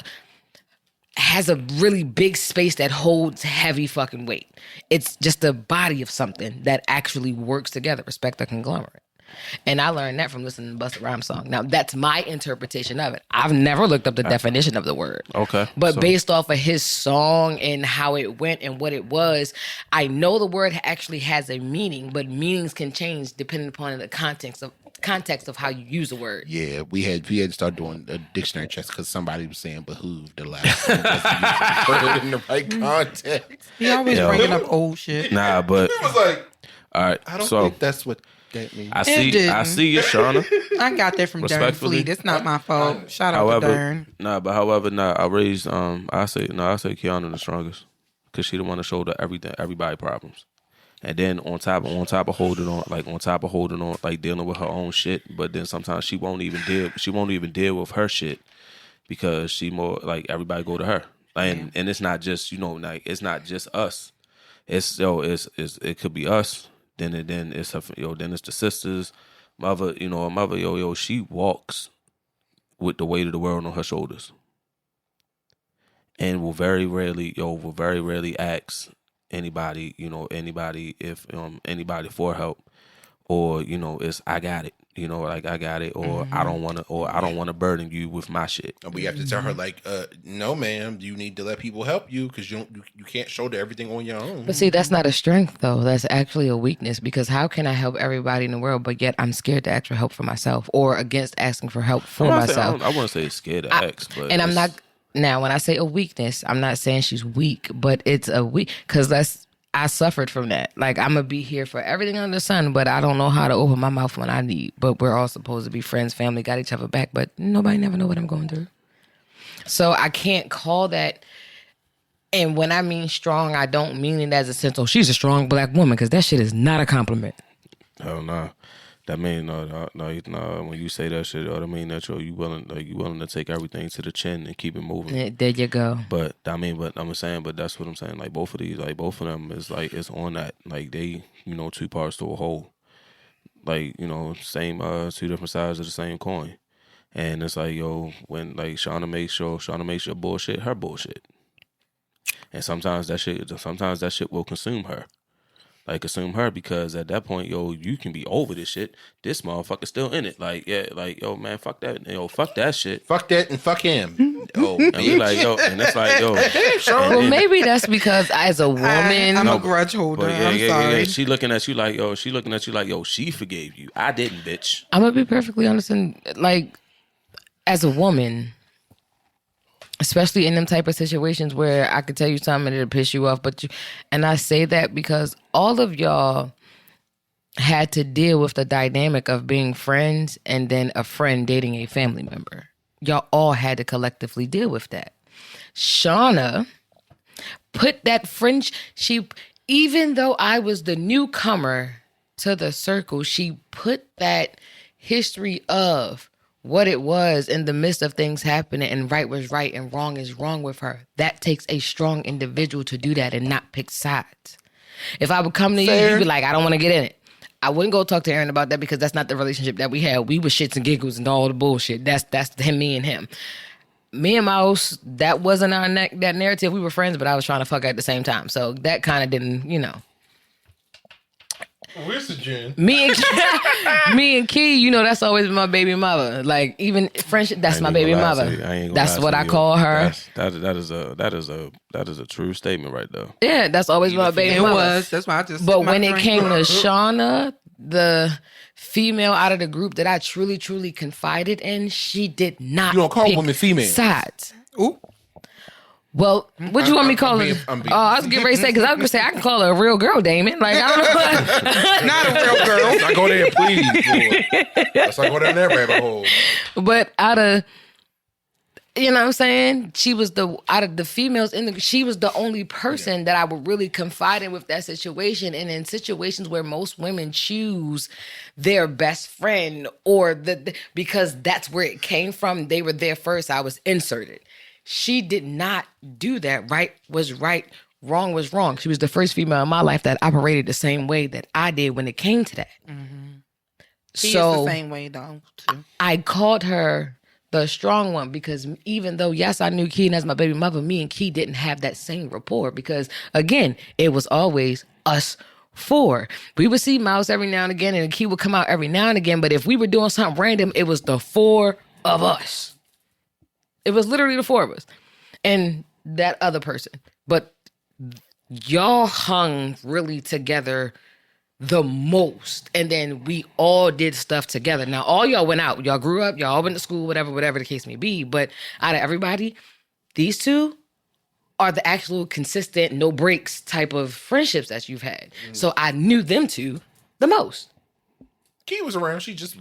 a really big space that holds heavy fucking weight. It's just the body of something that actually works together. Respect the conglomerate. And I learned that from listening to Busta Rhymes song. Now, that's my interpretation of it. I've never looked up the definition of the word. Okay. But based off of his song and how it went and what it was, I know the word actually has a meaning, but meanings can change depending upon the context of how you use the word. Yeah, we had to start doing a dictionary checks because somebody was saying behooved a lot. Put it in the right context. He always bringing up old shit. Nah, but It was like, All right. I don't So think that's what that means. I see didn't. you, Shauna. I got that from Darn Respectfully. Fleet. It's not my fault. Shout out to Darn. I raised I say Kiana the strongest because she the one that showed everybody problems. And then on top of holding on, like dealing with her own shit, but then sometimes she won't even deal with her shit because she more like everybody go to her. And it's not just, like it's not just us. It could be us. Then it's her, then it's the sisters, mother, she walks with the weight of the world on her shoulders. And will very rarely ask anybody if anybody for help, or it's I got it, like I got it, or I don't want to burden you with my shit. And we have to tell her like, no, ma'am, you need to let people help you because you can't shoulder everything on your own. But see, that's not a strength though. That's actually a weakness, because how can I help everybody in the world, but yet I'm scared to ask for help for myself, or against asking for help for myself? I wouldn't say scared to ask, but I'm not. Now, when I say a weakness, I'm not saying she's weak, but it's a weak, because I suffered from that. Like, I'm going to be here for everything under the sun, but I don't know how to open my mouth when I need. But we're all supposed to be friends, family, got each other back, but nobody never know what I'm going through. So I can't call that. And when I mean strong, I don't mean it as a sense, oh, she's a strong black woman, because that shit is not a compliment. Hell no. That mean no. When you say that shit, that mean that you willing to take everything to the chin and keep it moving. There you go. But that's what I'm saying. Like both of them is like it's on that. Like they, two parts to a whole. Like same two different sides of the same coin. And it's like when like Shauna makes your bullshit her bullshit. And sometimes that shit will consume her. Like, consume her, because at that point, you can be over this shit. This motherfucker's still in it. Like, yeah, like, man, fuck that. Fuck that shit. Fuck that and fuck him. And we like, and it's like, Well, maybe that's because as a woman, I'm a grudge holder. I'm sorry. Yeah. She looking at you like, she forgave you. I didn't, bitch. I'm gonna be perfectly honest, and like, as a woman, especially in them type of situations where I could tell you something and it'll piss you off, and I say that because all of y'all had to deal with the dynamic of being friends and then a friend dating a family member. Y'all all had to collectively deal with that. Shauna put that even though I was the newcomer to the circle, she put that history of what it was in the midst of things happening, and right was right and wrong is wrong with her. That takes a strong individual to do that and not pick sides. If I would come to you, you'd be like, I don't want to get in it. I wouldn't go talk to Aaron about that, because that's not the relationship that we had. We were shits and giggles and all the bullshit. That's him, me and him. Me and Mouse, that wasn't that narrative. We were friends, but I was trying to fuck at the same time. So that kind of didn't, Where's the gin? Me and Key, that's always been my baby mother. Like, even friendship, that's my baby mother. That's what I call her. That is a true statement right there. Yeah, that's always been my baby mother. It was. That's why I just. But when it came to Shauna, the female out of the group that I truly, truly confided in, she did not. You don't call women female sides. Ooh. Well, what you want me to call her? I was getting ready to say, because I was going to say, I can call her a real girl, Damon. Like, I don't know. Not a real girl. Let's not go there, please. Let's not go down that rabbit hole. But out of, you know what I'm saying? She was out of the females she was the only person that I would really confide in with that situation. And in situations where most women choose their best friend, or because that's where it came from, they were there first, I was inserted. She did not do that. Right was right, wrong was wrong. She was the first female in my life that operated the same way that I did when it came to that. Mm-hmm. She is the same way, though, too. I called her the strong one, because even though, yes, I knew Key as my baby mother, me and Key didn't have that same rapport, because, again, it was always us four. We would see Mouse every now and again, and Key would come out every now and again, but if we were doing something random, it was the four of us. It was literally the four of us and that other person. But y'all hung really together the most. And then we all did stuff together. Now, all y'all went out. Y'all grew up. Y'all all went to school, whatever the case may be. But out of everybody, these two, are the actual consistent, no breaks type of friendships that you've had. So I knew them two the most. Key was around. She just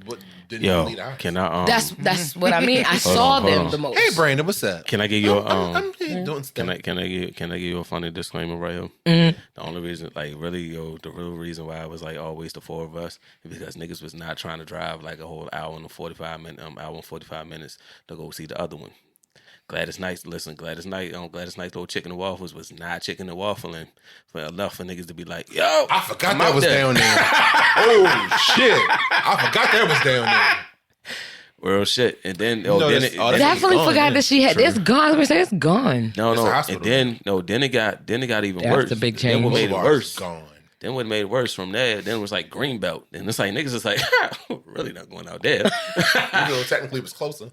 didn't Yo, lead out. can I? That's what I mean. I saw them the most. Hey, Brandon, what's up? Can I give you a I'm doing stuff. Can I give you a funny disclaimer right here? Mm-hmm. The only reason, like, really, the real reason why it was like always the four of us is because niggas was not trying to drive like a whole hour and 45 minutes to go see the other one. Gladys Knight's Gladys Knight's little chicken and waffles was not chicken and waffling for enough for niggas to be like, yo, I forgot that was down there. Oh shit! I forgot that was down there. Real shit. And then Definitely forgot that she had. It's gone. It's gone. No. And then it got even That's worse. a big Then what change. made it worse? Gone. Then what made it worse from there? Then it was like Greenbelt. And it's like niggas is like, really not going out there. Technically it was closer.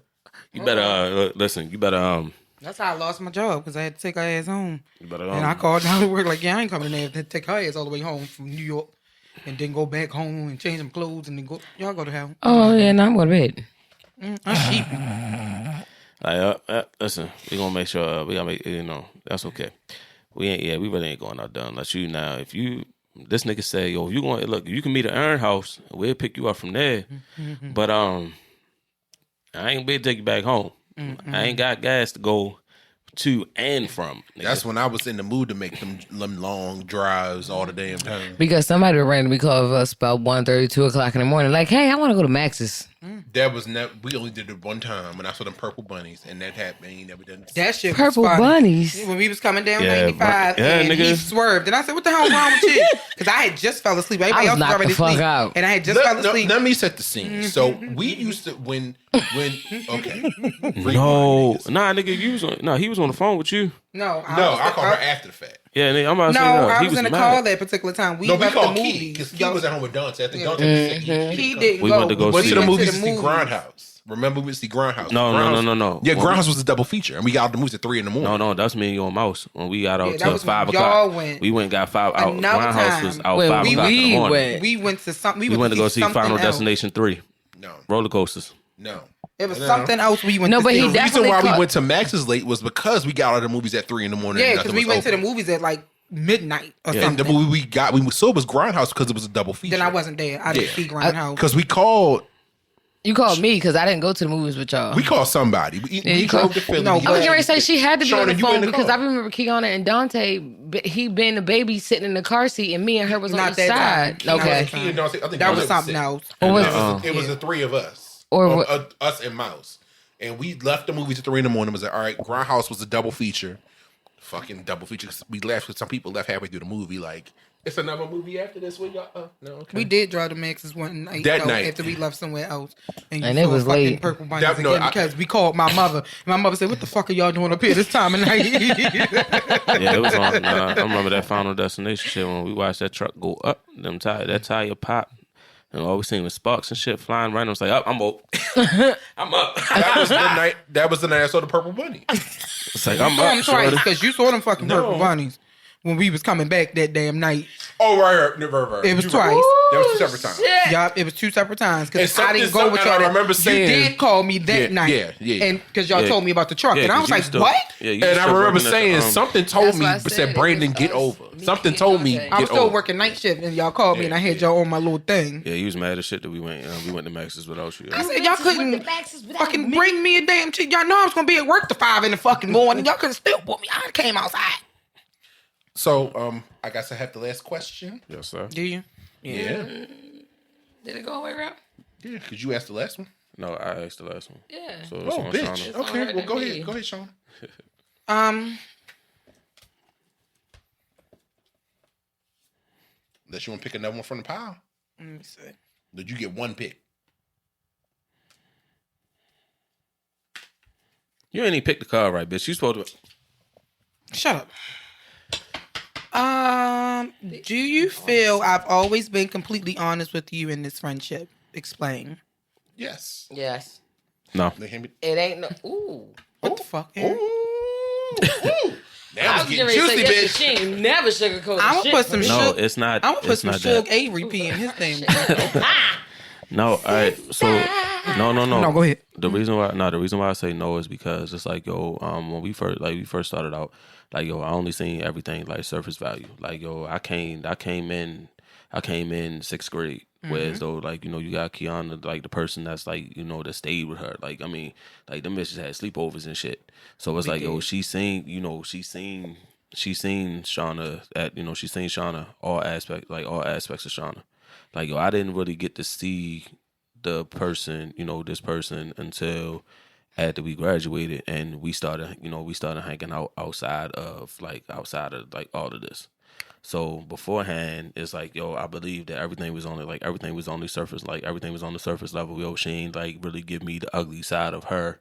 You better listen. You better That's how I lost my job because I had to take her ass home. You better And I called down to work like, yeah, I ain't coming in there to take her ass all the way home from New York and then go back home and change some clothes and then go. Y'all go to hell. Oh, yeah, now I'm going to bed. I'm sheepy. Listen, we gonna make sure we gotta make that's okay. We really ain't going out there unless you now. If you this nigga say, yo, if you going look, you can meet at Earn House. We'll pick you up from there. But I ain't be able to take you back home. I ain't got gas to go to and from. Nigga. That's when I was in the mood to make them long drives all the damn time. Because somebody randomly called us about 1:30, 2 o'clock in the morning. Like, hey, I want to go to Max's. That was never. We only did it one time when I saw them purple bunnies, and that happened. He never done. That shit Purple was funny. bunnies. When we was coming down Yeah, 95 yeah, and he nigga. swerved. And I said, what the hell wrong with you? Because I had just fell asleep. Everybody I else was was knocked already the fuck asleep. out. And I had just fell asleep. Let me set the scene. So we used to when okay. No, nigga, he was on the phone with you. No, I called her after the fact. Yeah, nigga, I'm about to say No, no. I He was in the mad. car that particular time. We No, we left the called Key movie. because Key was at home with Dante. I think Dante was sick. He didn't We go. went to go Went see to the it. movies to see Grindhouse. Remember we see Grindhouse? No. Yeah, Grindhouse was a double feature, and we got out the movies at 3 in the morning. No, that's me and your mouse. When we got out Yeah, that till was 5 when y'all o'clock. went. We went and got 5 out. Another Grindhouse was time out when 5 we o'clock in the morning. went. We went to something. We went to go see something Final else. Destination 3. No, Roller coasters. no. It was something else we went No, to but see. he The definitely reason why we caught- went to Max's late was because we got out of the movies at 3 in the morning. Yeah, and because nothing we was went to the open. movies at like midnight or And the something. movie we saw was Grindhouse because it was a double feature. Then I wasn't there. I didn't see Grindhouse. Because we called You called me because I didn't go to the movies with y'all. We called somebody. We you drove called- to Philly. No, I was getting ready to say she had to be Shauna, on the you in phone the because car. I remember Kiana and Dante, he being the baby sitting in the car seat and me and her was on Not the that side. time. Okay. I think That Dante was something sick. else. Or was- It was the three of us. Or Or what- us and Mouse. And we left the movies at 3 in the morning. Was like, all right, Grindhouse was a double feature. Fucking double feature. We left because some people left halfway through the movie. Like, it's another movie after this. Where y'all? No, okay. We did drive to Max's one night. That though, night. after we left somewhere else, you And it saw was fucking late. Purple bunnies That- no, again because we called my mother. My mother said, "What the fuck are y'all doing up here this time of night?" Yeah, it was on. I remember that Final Destination shit when we watched that truck go up. That tire pop. And all we seen was sparks and shit flying right. I was like, oh, I'm up. I'm up. That was the night. That was the night I saw the Purple Bunny. It's like, I'm saw them up. twice shorty. because you saw them fucking purple bunnies when we was coming back that damn night. Oh, right. It was You're twice. right. That was 2 separate times. Yup, it was 2 separate times And because I didn't go something- with and y'all. I remember saying- you did call me that Yeah, night, yeah. and because y'all Yeah. told me about the truck, Yeah, and I 'cause was you like, still- "What?" Yeah, you And I still remember working at the, saying something told That's me, why I said said Brandon, it was get us, over. me Something and told me, Dante. get I was still over. working night shift, and y'all called me, and I had y'all on my little thing. Yeah, he was mad as shit that we went to Max's without you. I said, y'all couldn't fucking bring me a damn chick. Y'all know I was gonna be at work till 5 in the fucking morning. Y'all couldn't still put me. I came outside. So, I guess I have the last question. Yes, sir. Do you? Yeah. Did it go away, Rob? Yeah. Could you ask the last one? No, I asked the last one. Yeah. So it's Oh, on bitch. Shauna. Okay. Well, go Me. ahead. Go ahead, Shauna. Unless you want to pick another one from the pile. Let me see. Did you get one pick? You ain't even picked the card right, bitch. You supposed to. Shut up. Do you feel I've always been completely honest with you in this friendship? Explain. Yes. Yes. No. They hand me. It ain't no. Ooh. What the fuck? Ooh. Aaron? Ooh. That I was was getting getting ready to juicy, say, yes, bitch. she ain't never sugarcoated I'm gonna shit put for some me. No, Suge- it's not. I'm gonna put it's some not Suge that. Avery P in his name. No, all right. So No. No, go ahead. The reason why I say no is because it's like, yo, when we first started out, like, yo, I only seen everything like surface value. Like, yo, I came in sixth grade. Whereas though, like, you know, you got Kiana, like the person that's like, you know, that stayed with her. Like, I mean, like them bitches had sleepovers and shit. So it's like, yo, she seen Shauna she's seen Shauna all aspects of Shauna. Like, yo, I didn't really get to see the person, this person until after we graduated and we started hanging out outside of all of this. So beforehand, it's like, yo, I believe that everything was on the surface, like everything was on the surface level. Yo, she ain't like really give me the ugly side of her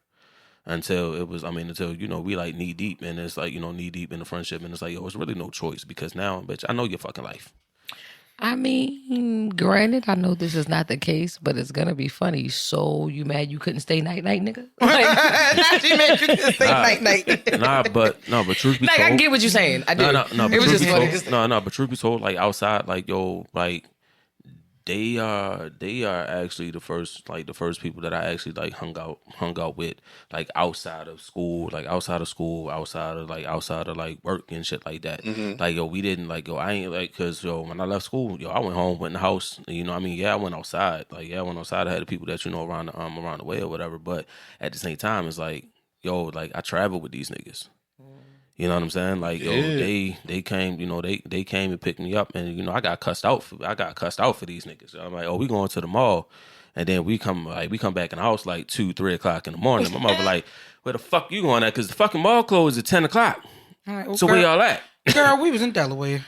until we like knee deep, and it's like, knee deep in the friendship, and it's like, yo, it's really no choice because now, bitch, I know your fucking life. I mean, granted, I know this is not the case, but it's gonna be funny. So you mad you couldn't stay night, nigga? Like, She made you couldn't stay night. But truth be like told, I get what you're saying. I do. no, It was just funny. but truth be told, like outside, like, yo, like they are actually the first people that I actually like hung out with, like outside of like work and shit like that. Like, yo, we didn't like, yo, I ain't like, cause yo, when I left school, yo, I went home, went in the house, I went outside, I had the people that around the way or whatever, but at the same time, it's like, yo, like I traveled with these niggas. You know what I'm saying? Like, yo, they came, they came and picked me up, and I got cussed out for these niggas. So I'm like, oh, we going to the mall, and then we come back in the house like 2-3 o'clock in the morning. My mother like, where the fuck you going at? Because the fucking mall closed at 10 o'clock. Right, well, so girl, where y'all at? Girl, we was in Delaware.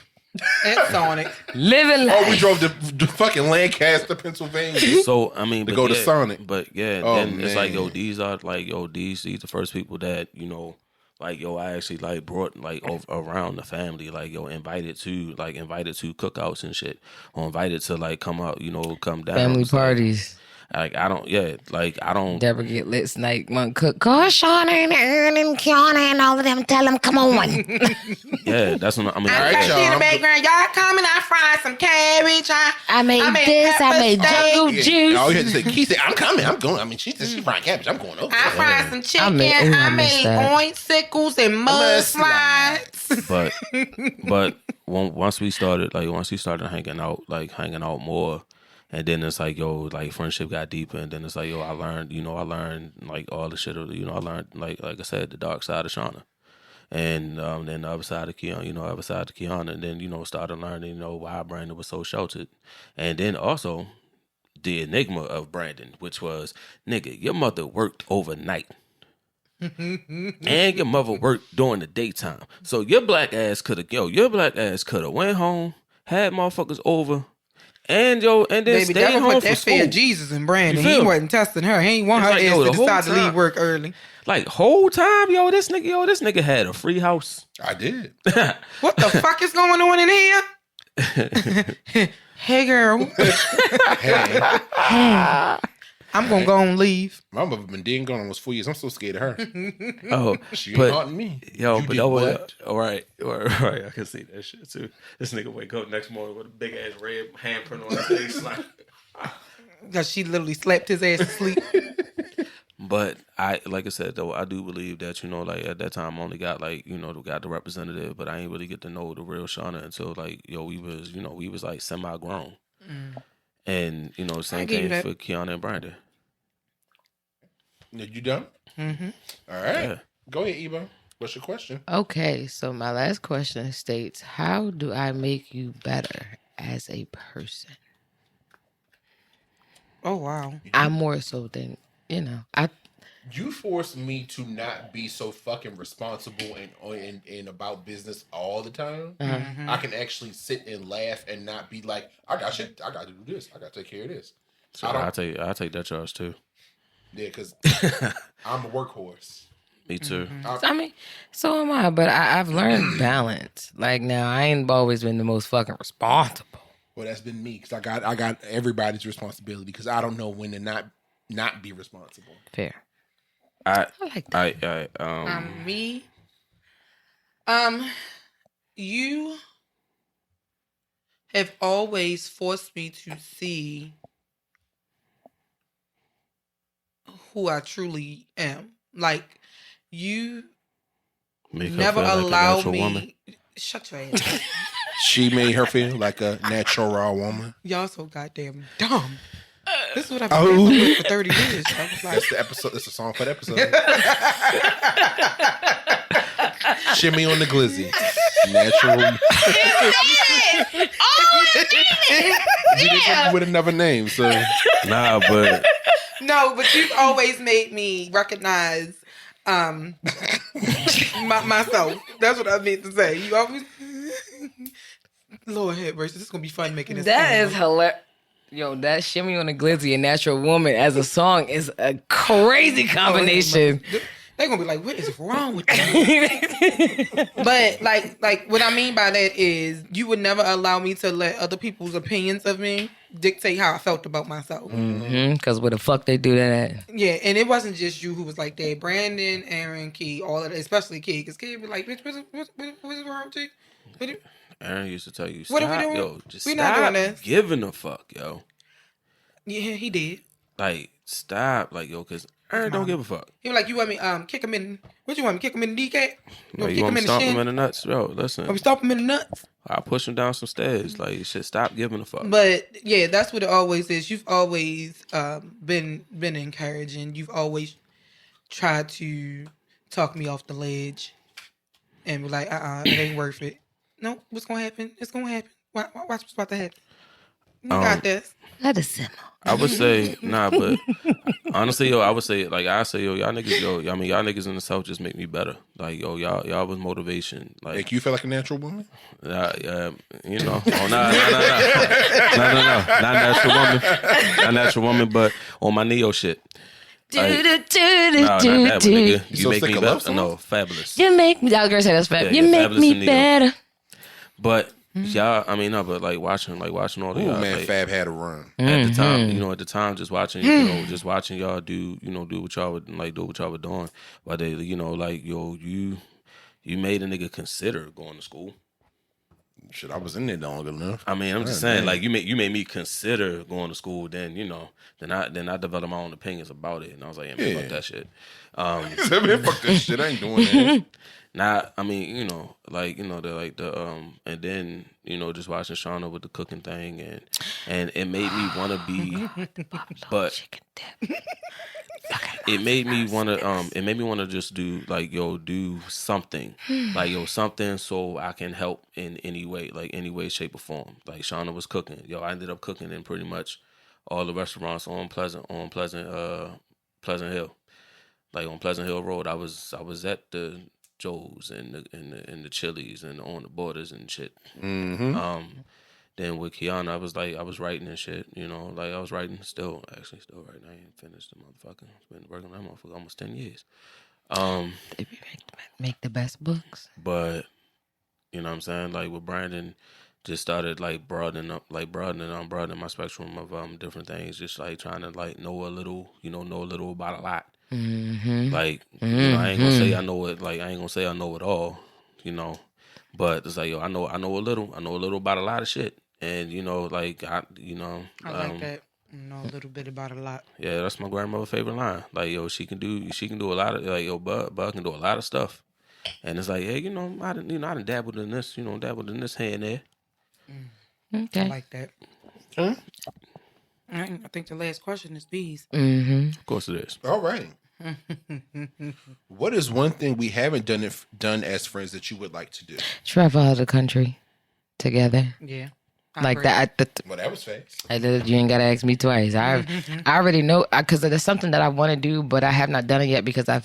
At Sonic. Living life. Oh, we drove to fucking Lancaster, Pennsylvania. So I mean, to go to Sonic. But yeah, then it's like, yo, these are the first people that like, yo, I actually like brought like around the family, like, yo, invited to cookouts and shit, or invited to like come out, come down. Family It's parties. Like I don't. Deborah get lit tonight. One cook. Call Shauna and Aaron and Kiana and all of them. Tell them come on. Yeah, that's what I mean. I right, see in the background. Y'all coming? I fried some cabbage. I made this. I made jungle juice. All you had to say, he said, "I'm coming. I'm going." I mean, she said she fried cabbage. I'm going over. I fried some chicken. I made oinsicles and mudslides. But once we started hanging out more. And then it's like, yo, like friendship got deeper, and then it's like, yo, I learned like all the shit, I learned like I said, the dark side of Shauna, and then the other side of Kiana, and then started learning why Brandon was so sheltered, and then also the enigma of Brandon, which was, nigga, your mother worked overnight. And your mother worked during the daytime, so your black ass could have went home, had motherfuckers over. And then baby, stay home put for that school. fear Jesus and Brandon. He wasn't testing her. He ain't want her like, ass to decide to leave work early. Like whole time, this nigga had a free house. I did. What the fuck is going on in here? Hey, girl. Hey. I'm gonna go and leave. My mother been dead and gone almost 4 years. I'm so scared of her. Oh, she ain't haunting me. Yo, you but that was all right. I can see that shit too. This nigga wake up next morning with a big ass red handprint on his face, like, because she literally slapped his ass to sleep. But like I said though, I do believe that like at that time I only got got the representative, but I ain't really get to know the real Shauna until like we was like semi grown, and same thing for Kiana and Brandon. You done? Mm-hmm. All right. Yeah. Go ahead, Ebo. What's your question? Okay, so my last question states, how do I make you better as a person? Oh, wow. I'm more so than, You forced me to not be so fucking responsible and about business all the time. Mm-hmm. I can actually sit and laugh and not be like, I got to do this. I got to take care of this. So I'll take that charge too. Yeah, because I'm a workhorse. Me too. Mm-hmm. I mean, so am I, but I've learned balance. Like now, I ain't always been the most fucking responsible. Well, that's been me because I got everybody's responsibility because I don't know when to not be responsible. Fair. I like that. Me. You have always forced me to see who I truly am. Like, you Make her never feel like a allow natural me. woman. Shut your ass. She made her feel like a natural woman. Y'all so goddamn dumb. This is what I've been dealing with for 30 years. I was like, That's the episode. That's a song for the episode. Shimmy on the Glizzy. Natural. You would have never named. So Nah, but no, but you've always made me recognize myself. That's what I meant to say. You always, Lord have mercy. This is gonna be fun making this. That is hilarious. Yo, that Shimmy on the Glizzy and Natural Woman as a song is a crazy combination. They're gonna be like, what is wrong with them? But like what I mean by that is you would never allow me to let other people's opinions of me dictate how I felt about myself. Because where the fuck they do that at? Yeah, and it wasn't just you who was like that. Brandon, Aaron, Key, all of that, especially Key, because Key would be like, bitch, what's wrong with you? Aaron used to tell you, What are we stop, doing? yo, just We not stop doing this. giving a fuck, yo. Yeah, he did. Like, stop, like, yo, because Aaron don't give a fuck. He was like, you want me kick him in? What you want me kick him in the kneecap? You Like, you want me to stomp him in the nuts, bro? Listen, Or we stomp him in the nuts? I push him down some stairs. Like, you should stop giving a fuck. But yeah, that's what it always is. You've always been encouraging. You've always tried to talk me off the ledge and be like, it ain't worth it. No, what's gonna happen? It's gonna happen. Watch what's about to happen. You got this. Let us simmer. I would say, nah, but honestly, yo, I would say, like, I say, yo, y'all niggas, I mean, y'all niggas in the South just make me better. Like, yo, y'all was motivation. Like, make you feel like a natural woman. you know, oh, nah, not natural woman, not natural woman, but on my Neo shit. Like, no, not that one, nigga. You So make sick me of love better. songs? No, fabulous. You make me. That girl said that's fab. Yeah, you yeah, make Fabulous me and Neo. better. But y'all, I mean, no, but like watching all the Ooh, y'all, man, like, Fab had a run. at the time, at the time, just watching, just watching y'all do what y'all would like, do what y'all were doing. But they, like, yo, you made a nigga consider going to school. Shit, I was in there long enough. I mean, I'm just saying, like, you made me consider going to school. Then, then I developed my own opinions about it, and I was like, yeah, man, fuck that shit. Man, fuck this shit. I ain't doing that. Not, I mean, and then, just watching Shauna with the cooking thing, and it made me want to be, but it made me want to just do, like, yo, do something, like, yo, something so I can help in any way, like, any way, shape, or form. Like, Shauna was cooking. Yo, I ended up cooking in pretty much all the restaurants on Pleasant Hill. Like, on Pleasant Hill Road, I was at the Joe's and the Chili's and on the Borders and shit. Then with Kiana, I was writing and shit. Like, I was writing still writing. I ain't finished the motherfucker. Been working on that motherfucker almost 10 years. They make the best books. But you know what I'm saying? Like, with Brandon, just started like broadening my spectrum of different things. Just like trying to like know a little about a lot. Like, I ain't gonna say I know it. Like, I ain't gonna say I know it all. But it's like, yo, I know a little about a lot of shit. And like I like that. Know a little bit about a lot. Yeah, that's my grandmother's favorite line. Like, yo, she can do a lot of, like, yo, Bud can do a lot of stuff. And it's like, yeah, I done dabbled in this, dabbled in this here and there. Okay. I like that. I think the last question is bees. Of course it is. All right. What is one thing we haven't done as friends that you would like to do? Travel out of the country together. Yeah. Like that. Well, that was fast. You ain't gotta ask me twice. I already know, because there's something that I want to do, but I have not done it yet because I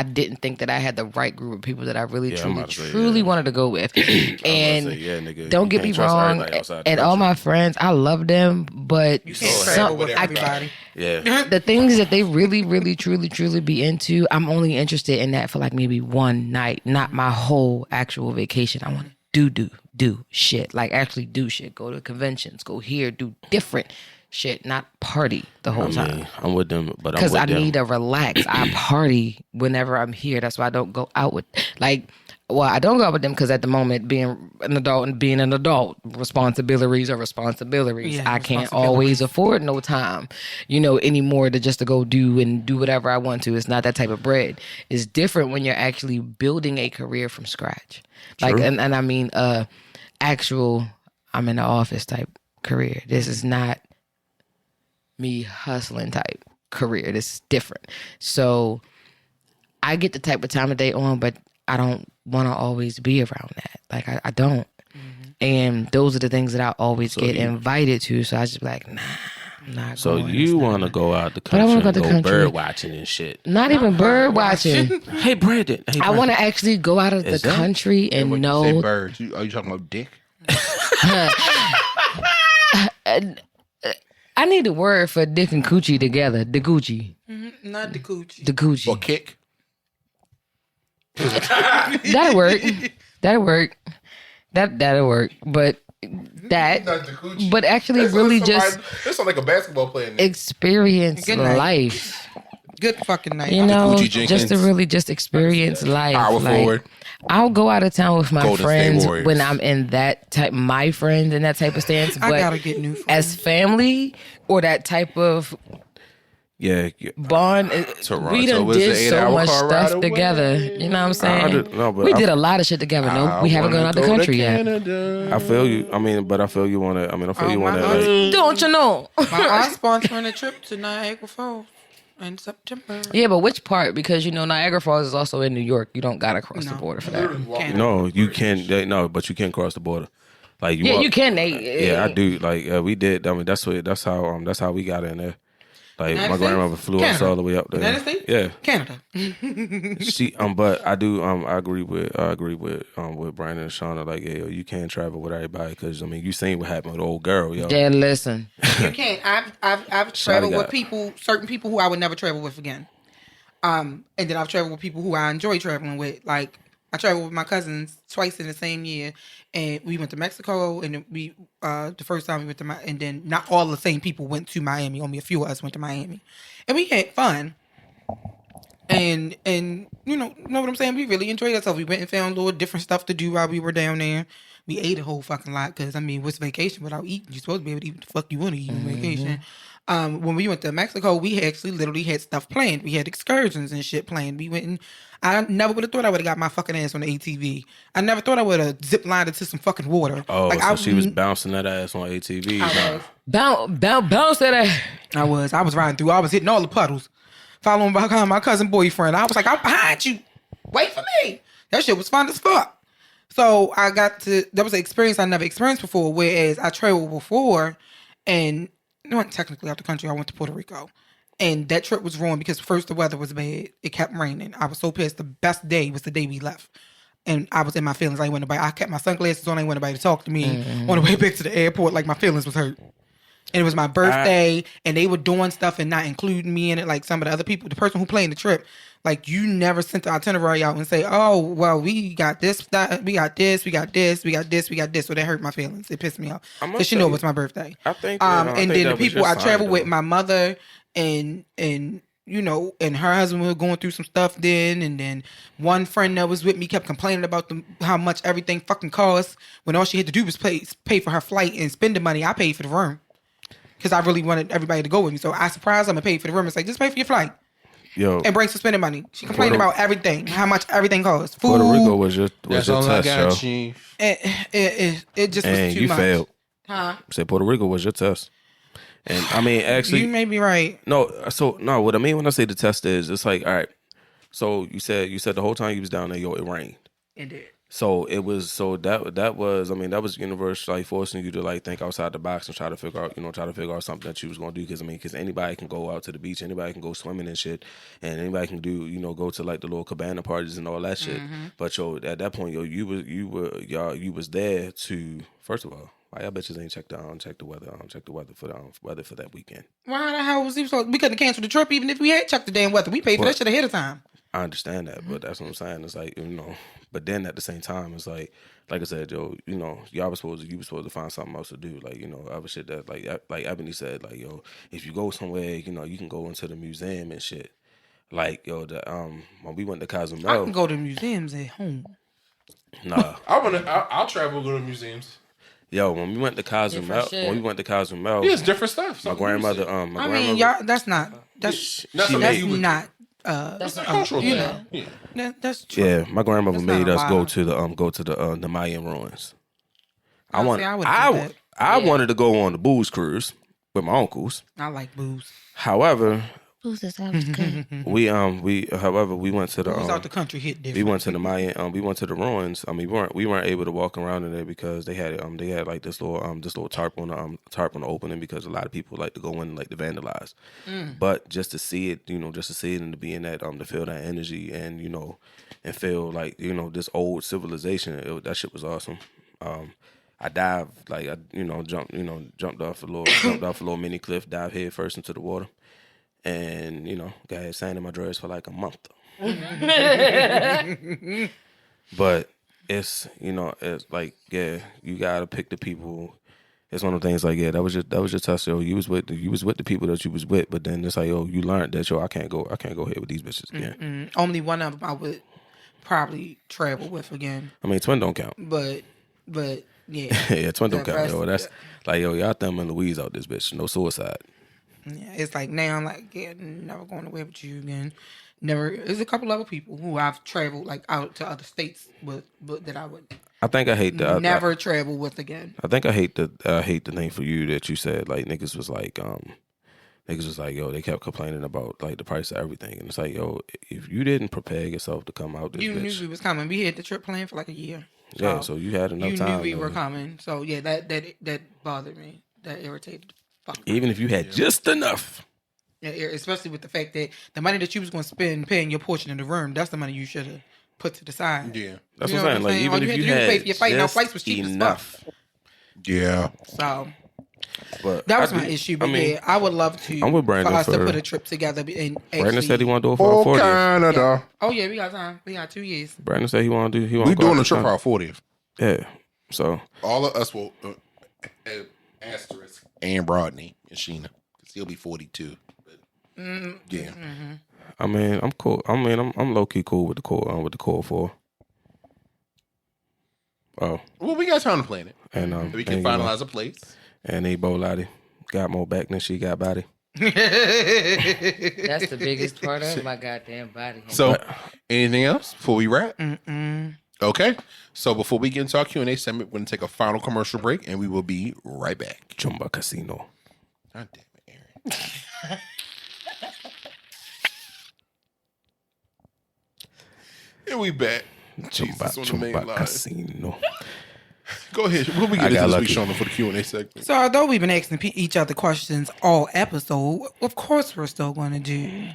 didn't think that I had the right group of people that I really truly wanted to go with. And nigga, don't get me wrong, and all my friends, I love them, but You can't travel with everybody. Yeah. the things that they really, really, truly be into, I'm only interested in that for like maybe one night, not my whole actual vacation. I want to do shit, like actually do shit, go to conventions, go here, do different shit, not party the whole time. I'm with them, but because I need to relax. I party whenever I'm here. That's why I don't go out with, like, Well, I don't go out with them because at the moment, being an adult, responsibilities are responsibilities. Yeah, I can't responsibilities. always afford no time, anymore to just to go do whatever I want to. It's not that type of bread. It's different when you're actually building a career from scratch. Like, and I mean, actual, I'm in the office type career. This is not me hustling type career. This is different. So I get the type of time of day on, but I don't want to always be around that. Like, I don't. Mm-hmm. And those are the things that I always get invited to. So I just be like, nah, I'm not So going. you want to go out the country and go bird watching and shit. Not even bird watching. Hey, Brandon. I want to actually go out of the country and know. Say birds. Are you talking about dick? I need a word for dick and coochie together. The Gucci. Mm-hmm. Not the coochie. The Gucci. Or kick? That'll work. That'll work. That'll work. But but actually That's really just sounds like a basketball player. Experience life. Good fucking night. Just to really just experience life. Power forward. I'll go out of town with my Golden friends when I'm in that type, my friends in that type of stance. But I gotta get new friends. As family or that type of bond, Toronto we done was did an so 8-hour much car stuff ride together. away. You know what I'm saying? We did a lot of shit together. No, we haven't gone out the country yet. I feel you. I mean, but I feel you want to. I mean, I feel you want to. Don't you know? My aunt's sponsoring a trip to Niagara Falls in September. Yeah, but which part? Because Niagara Falls is also in New York. You don't gotta cross the border for that. No, you can't. No, but you can cross the border. Like you can. I do. Like we did. I mean, that's how we got in there. Like United my States? grandmother flew us Canada. all the way up there. United States? Yeah, Canada. But I do. I agree with Brandon and Shauna. Like, yo, you can't travel with everybody because you seen what happened with the old girl, yo. Yeah, listen. You can't. I've traveled with certain people who I would never travel with again. And then I've traveled with people who I enjoy traveling with. Like, I traveled with my cousins twice in the same year, and we went to Mexico, and we the first time we went to and then not all the same people went to Miami. Only a few of us went to Miami, and we had fun. And you know what I'm saying? We really enjoyed ourselves. We went and found little different stuff to do while we were down there. We ate a whole fucking lot because what's vacation without eating? You're supposed to be able to eat what the fuck you want to eat on vacation. When we went to Mexico, we actually literally had stuff planned. We had excursions and shit planned. We went and I never would have thought I would have got my fucking ass on the ATV. I never thought I would have zip lined into some fucking water. Oh, like, so she was bouncing that ass on ATV. Bounce that ass. I was riding through. I was hitting all the puddles, following behind my cousin boyfriend. I was like, I'm behind you. Wait for me. That shit was fun as fuck. So that was an experience I never experienced before. Whereas I traveled before, and I went technically out the country. I went to Puerto Rico. And that trip was ruined because first the weather was bad. It kept raining. I was so pissed. The best day was the day we left. And I was in my feelings. I kept my sunglasses on. I didn't want nobody to talk to me. On the way back to the airport, like my feelings was hurt. And it was my birthday, and they were doing stuff and not including me in it. Like some of the other people, the person who planned the trip, like you never sent the itinerary out and say, "Oh, well, we got this, that, we got this, we got this, we got this, we got this." So that hurt my feelings. It pissed me off because it was my birthday. I think. And then the people I traveled with, my mother and and her husband were going through some stuff then, and then one friend that was with me kept complaining about how much everything fucking costs when all she had to do was pay for her flight and spend the money. I paid for the room. Because I really wanted everybody to go with me. So I surprised them and paid for the room and say, just pay for your flight. Yo. And bring some spending money. She complained about everything, how much everything costs. Food. Puerto Rico was your test, yo. It just was too you much. Failed. Huh? Say Puerto Rico was your test. And actually. You may be right. No, what I mean when I say the test is, it's like, all right. So you said the whole time you was down there, yo, it rained. It did. So it was that was universe like forcing you to like think outside the box and try to figure out something that you was gonna do because anybody can go out to the beach, anybody can go swimming and shit, and anybody can do go to like the little cabana parties and all that shit. Mm-hmm. But at that point, you was there to, first of all, why y'all bitches ain't check the weather for that weekend? Why the hell was he so? We couldn't cancel the trip even if we had checked the damn weather. We paid for that shit ahead of time. I understand that, but that's what I'm saying. It's like, but then at the same time, it's like I said, yo, you were supposed to find something else to do, like, other shit that like Ebony said, like, yo, if you go somewhere, you can go into the museum and shit. Like, yo, when we went to Cozumel, I can go to museums at home. Nah. I'll travel to the museums. Yo, when we went to Cozumel, Yeah, it's different stuff. my grandmother, I mean, y'all. That's not. That's That's not. That's a cultural you thing. know. That's true. Yeah, my grandmother That's not made a us lie. go to the Mayan ruins. I See, want. I would do I that. wanted to go on the booze cruise with my uncles. I like booze. However, Booze is always good. we went to the Booze out the country hit different. we went to the Mayan we went to the ruins. I mean, we weren't able to walk around in there because they had like this little tarp on the opening because a lot of people like to go in and like to vandalize. But just to see it, and to be in that to feel that energy and and feel like this old civilization, that shit was awesome. I dived jumped off a little mini cliff, dived head first into the water. And, got had sand in my drawers for like a month. But it's like, yeah, you gotta pick the people. It's one of the things like, yeah, that was your test. Yo, you was with the people that you was with, but then it's like, yo, you learned that I can't go here with these bitches again. Only one of them I would probably travel with again. I mean, twin don't count. But yeah. Yeah, twin don't count. rest- Yo, that's like, yo, y'all Thelma and Louise out this bitch. No suicide. Yeah, it's like now I'm like, yeah, never going away with you again. Never. There's a couple other people who I've traveled like out to other states with, but that I would I think I hate the never travel with again. I think I hate the thing for you that you said like niggas was like yo, they kept complaining about like the price of everything, and it's like, yo, if you didn't prepare yourself to come out this You bitch, knew we was coming. We had the trip planned for like a year. yeah, so you had enough You time. knew we were coming. So yeah, that bothered me. That irritated the fuck. Even if you had just enough. Yeah, especially with the fact that the money that you was going to spend paying your portion in the room, that's the money you should have put to the side. Yeah. That's You what know I'm saying. Like, All even you if had you to do was had pay for your flight. Now just flights was cheap enough. Yeah. So But that was my issue. But yeah, I would love to. I'm with Brandon for us to for- put a trip together and actually. Brandon said he want to do it for our 40th. Canada. Oh yeah, we got time. We got 2 years. Brandon said he want to do. We doing a trip for our 40th. Yeah. So All of us will asterisk and Rodney and Sheena because he'll be 42. But, yeah. I mean, I'm cool. I mean, I'm low key cool with the core 4. Oh, Well, we got time to plan it. and We can and, finalize a place. And Ebo got more back than she got body. That's the biggest part of my goddamn body. So, anything else before we wrap? Okay. So before we get into our Q&A segment, we're going to take a final commercial break, and we will be right back. Chumba Casino. God damn it, Aaron. And we back. Jesus on the main Chumba line. Casino. Go ahead. What we I get got into this week, lucky. Shauna, for the Q&A segment? So although we've been asking each other questions all episode, of course we're still going to do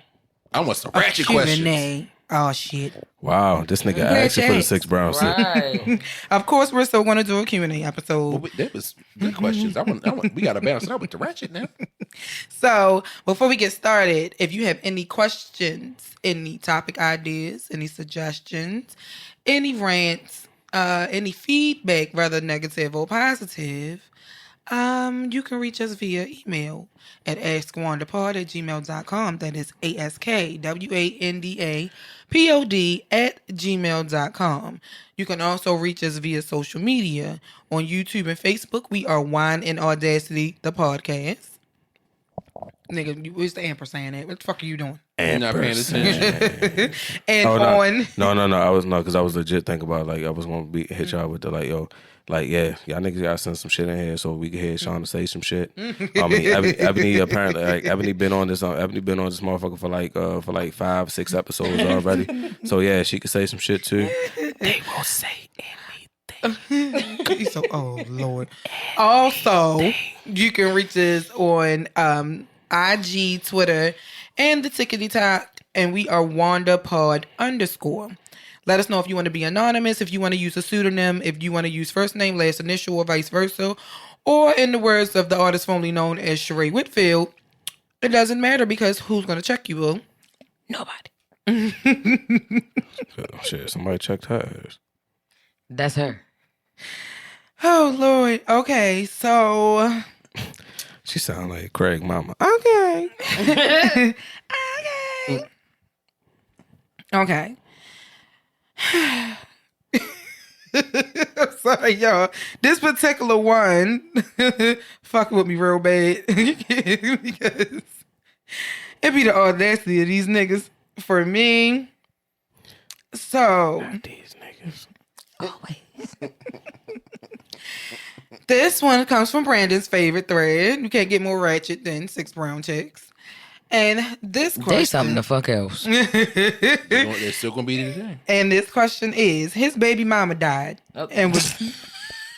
I want some a ratchet Q&A. questions. Oh shit! Wow, this nigga Glad asked you for the asked. 6 brown suit. Right. Of course we're still going to do a Q&A Well, episode. that was good questions. I want. We got to balance it out with the ratchet now. So before we get started, if you have any questions, any topic ideas, any suggestions, any rants, any feedback, whether negative or positive, you can reach us via email at askwandapod@gmail.com. That is ASKWANDAPOD@gmail.com. You can also reach us via social media. On YouTube and Facebook, we are Wine and Audacity, the podcast. Nigga, where's the ampersand at? What the fuck are you doing? You're not paying attention. And Oh, on... no. Because I was legit thinking about like I was gonna hit y'all with the like, yo, like, yeah, y'all niggas gotta send some shit in here so we can hear Shauna say some shit. I mean, Ebony apparently like Ebony been on this motherfucker for like 5-6 episodes already. So yeah, she could say some shit too. They will say anything. So, oh Lord. Also, you can reach us on IG, Twitter, and the Tickety Talk, and we are WandaPod_. Let us know if you want to be anonymous, if you want to use a pseudonym, if you want to use first name, last initial, or vice versa, or in the words of the artist formerly known as Sheree Whitfield, it doesn't matter because who's going to check you, boo? Nobody. Shit, somebody checked hers. That's her. Oh Lord. Okay, so She sound like Craig mama. Okay. okay. I'm sorry, y'all. This particular one fucking with me real bad because it be the audacity of these niggas for me. So These niggas. Always. This one comes from Brandon's favorite thread. You can't get more ratchet than 6 brown chicks. And this question... They something the fuck else. They're still gonna be today. And this question is, his baby mama died and was...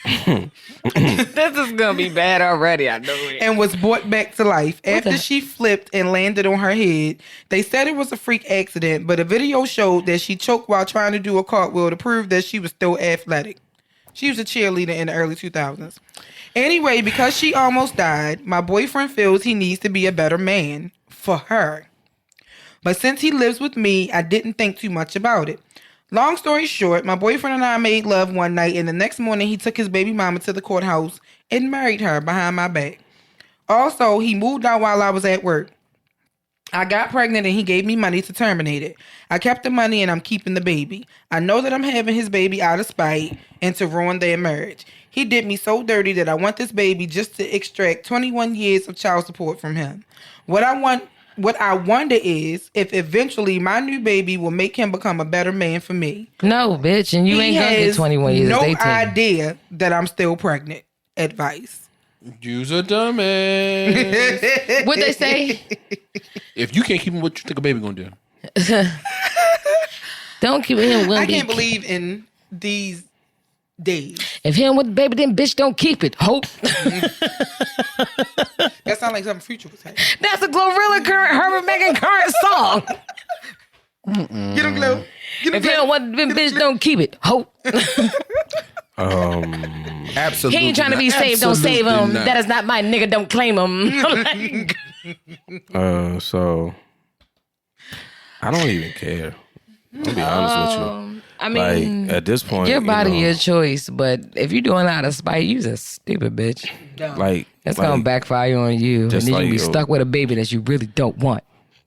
This is gonna be bad already, I know it. And was brought back to life. After she flipped and landed on her head, they said it was a freak accident, but a video showed that she choked while trying to do a cartwheel to prove that she was still athletic. She was a cheerleader in the early 2000s. Anyway, because she almost died, my boyfriend feels he needs to be a better man for her. But since he lives with me, I didn't think too much about it. Long story short, my boyfriend and I made love one night, and the next morning he took his baby mama to the courthouse and married her behind my back. Also, he moved out while I was at work. I got pregnant and he gave me money to terminate it. I kept the money and I'm keeping the baby. I know that I'm having his baby out of spite and to ruin their marriage. He did me so dirty that I want this baby just to extract 21 years of child support from him. What I wonder is if eventually my new baby will make him become a better man for me. No, bitch, and you ain't gonna get 21 years. No of dating. idea that I'm still pregnant. Advice. You's a dumbass. What they say? If you can't keep him, what you think a baby gonna do? Don't keep him. I can't believe in these days. If he don't want the baby, then bitch don't keep it. Hope. That sounds like something Future would say. That's a Glorilla current Herbert Megan current song. Get him, Glow. Get him, If he don't want the bitch, don't keep it. Hope. Absolutely. He ain't trying to be not. saved. Don't save him. Absolutely not. That is not my nigga. Don't claim him. So I don't even care. I'll be honest with you. I mean, like at this point, your body, you know, your choice. But if you're doing it out of spite, you's a stupid bitch. like That's gonna backfire on you, and just then you like, be yo, stuck with a baby that you really don't want.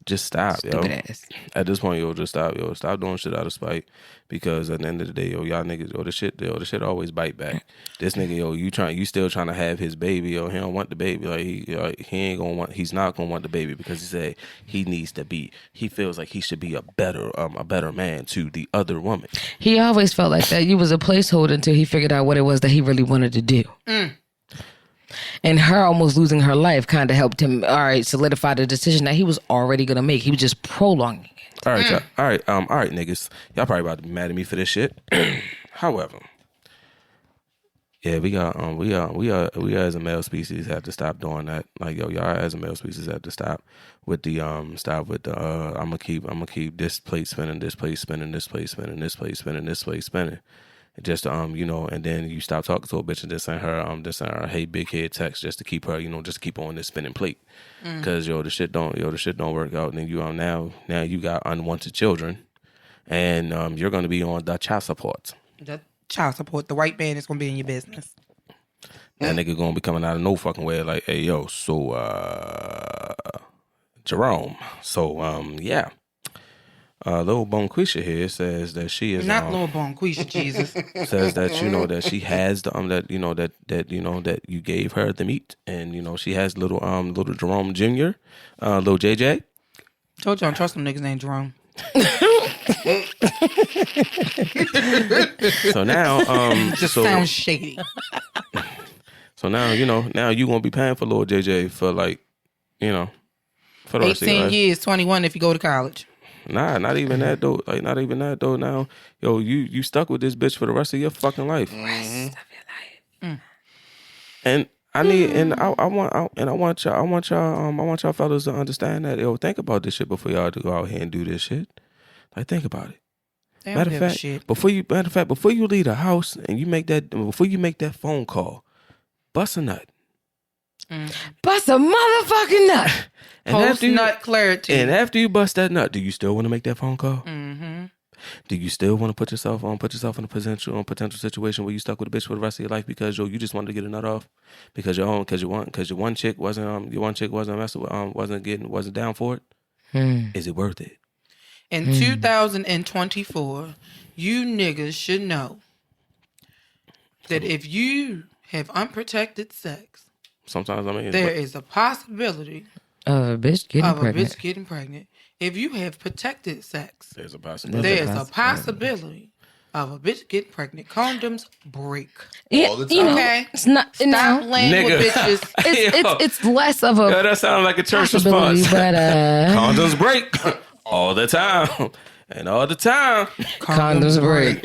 just stop, Stupid yo. ass. At this point, yo, just stop, yo. Stop doing shit out of spite. Because at the end of the day, yo, y'all niggas, yo, the shit always bite back. This nigga, yo, you still trying to have his baby, yo. He don't want the baby. He's not gonna want the baby because he said he feels like he should be a better man to the other woman. He always felt like that. You was a placeholder until he figured out what it was that he really wanted to do. And her almost losing her life kind of helped him, solidify the decision that he was already gonna make. He was just prolonging it. All right, y'all. All right, niggas. Y'all probably about to be mad at me for this shit. However, yeah, we as a male species have to stop doing that. Like, yo, y'all as a male species have to stop with the I'm gonna keep this plate spinning, this plate spinning, this plate spinning, this plate spinning, this plate spinning. Just and then you stop talking to a bitch and just send her hey big head text just to keep her, just keep on this spinning plate. Cause the shit don't work out. And then you now you got unwanted children, and you're gonna be on the child support. The child support. The white man is gonna be in your business. That nigga gonna be coming out of no fucking way like, hey yo, so Jerome, so yeah. Lil Bonquisha here says that she is not Lil Bonquisha, Jesus. Says that that she has the that you gave her the meat, and she has little Jerome Jr., little JJ. Told you I don't trust them niggas named Jerome. So now sounds shady. So now now you gonna be paying for little JJ for for the rest of your 18 life. years, 21 if you go to college. Nah, not even that though. Like not even that though. Now, yo, you stuck with this bitch for the rest of your fucking life. Rest of your life. And I need, and I want y'all fellas to understand that. Yo, think about this shit before y'all go out here and do this shit. Like, think about it. Matter of fact, before you leave the house and before you make that phone call, bust a nut. Bust a motherfucking nut. Post nut clarity. And after you bust that nut, do you still want to make that phone call? Mm-hmm. Do you still want to put yourself in a potential situation where you stuck with a bitch for the rest of your life because you just wanted to get a nut off because your one chick wasn't wasn't down for it? Is it worth it? In 2024, you niggas should know that if you have unprotected sex, sometimes I mean there is a possibility A bitch getting of pregnant. a bitch getting pregnant. If you have protected sex, there's a possibility. there's a possibility of a bitch getting pregnant. Condoms break. Yeah, all the you know, time. Okay? it's not. Stop No, playing Nigga. with bitches. it's less of a Yeah, that sounds like a church possibility, response. but Condoms break all the time. And all the time. condoms break.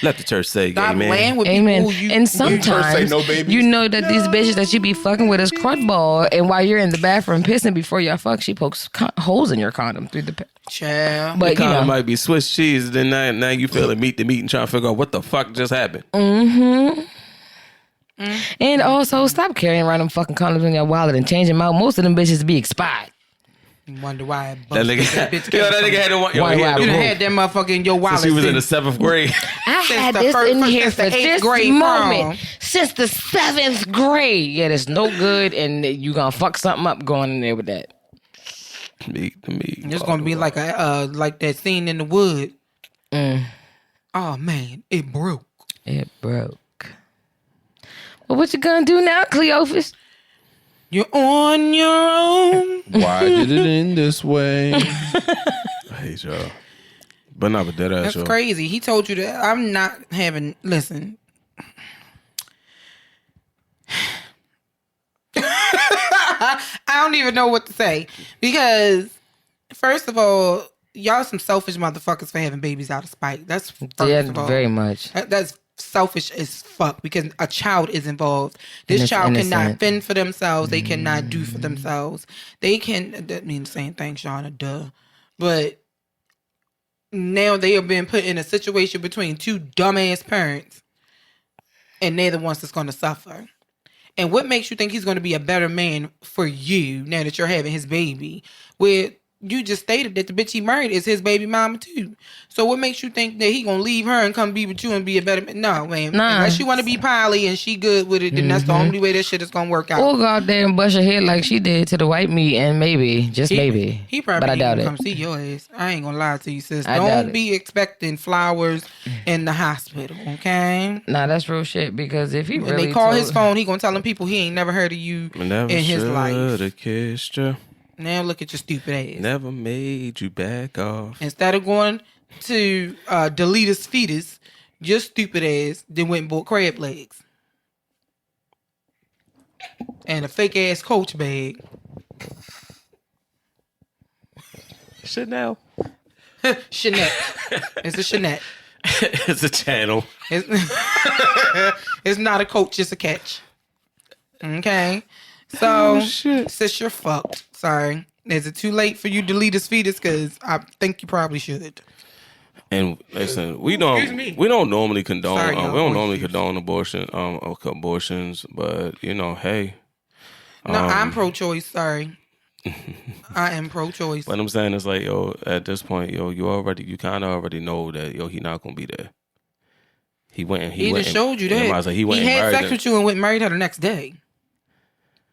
Let the church say, Stop amen. playing with Amen. people. And First say sometimes no babies. you know that these bitches that you be fucking with is crud ball, and while you're in the bathroom pissing before y'all fuck, she pokes holes in your condom through the. Child. But you Kind of know, might be Swiss cheese. Then now you feel the meat and trying to figure out what the fuck just happened. and also stop carrying around them fucking condoms in your wallet and change them out. Most of them bitches be expired. Wonder why it That busted nigga, that bitch. yo, that nigga had the one. Yo, Why, he had why? the You done room. had that motherfucker in your wallet Since he was in the since 7th grade. I Since had the this first- in here since for the eighth this grade moment prom. since the 7th grade. Yeah, it's no good, and you gonna fuck something up going in there with that. Meat. it's gonna be like like that scene in the wood. Oh man, it broke. It broke. Well, what you gonna do now, Cleophas? You're on your own. Why did it end this way? I hate y'all. But not with that ass, That's y'all. crazy. He told you that. I'm not having. Listen. I don't even know what to say because, first of all, y'all some selfish motherfuckers for having babies out of spite. That's first Yeah, of all. very much. That's selfish as fuck because a child is involved. This it's child cannot innocent. fend for themselves. They cannot do for themselves. They can. That means the same thing, Shauna. Duh. But now they are being put in a situation between two dumbass parents, and they're the ones that's going to suffer. And what makes you think he's going to be a better man for you now that you're having his baby? Where you just stated that the bitch he married is his baby mama too. So what makes you think that he gonna leave her and come be with you and be a better man? No, man. Nah. Unless you want to be poly and she good with it, then that's the only way that shit is gonna work out. Or go out there and bust your head like she did to the white meat, and maybe, just maybe. He probably but I doubt didn't it. come see your ass. I ain't gonna lie to you, sis. I doubt Don't it. be expecting flowers in the hospital, okay? Nah, that's real shit. Because if he When really they call told- his phone, he gonna tell them people he ain't never heard of you Never in his life. shoulda kissed you. Now look at your stupid ass. Never made you back off. Instead of going to delete his fetus, your stupid ass then went and bought crab legs. And a fake ass Coach bag. Chanel. Chanel. It's a Chanel. It's a channel. It's, it's not a Coach, it's a catch. Okay? So, sis, you're fucked. Sorry. Is it too late for you to delete his fetus? Because I think you probably should. And listen, we don't normally condone Sorry, y'all. we don't normally condone abortions, but you know, hey. No, I'm pro-choice. Sorry. I am pro-choice. What I'm saying is like, yo, at this point, yo, you kind of already know that, yo, he not gonna be there. He just showed you that. I was like, he had sex with you and went and married her the next day.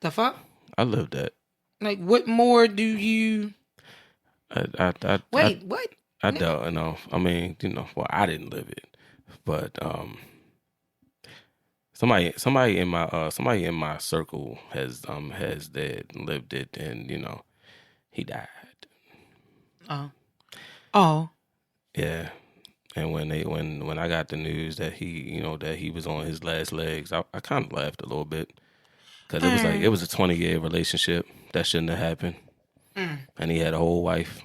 The fuck? I lived that. Like, what more do you... Wait, what? I don't know. I mean, you know, well, I didn't live it, but somebody in my circle has lived it, and you know, he died. Oh. Yeah. And when I got the news that he was on his last legs, I kind of laughed a little bit because it was like it was a 20-year relationship that shouldn't have happened, and he had a whole wife.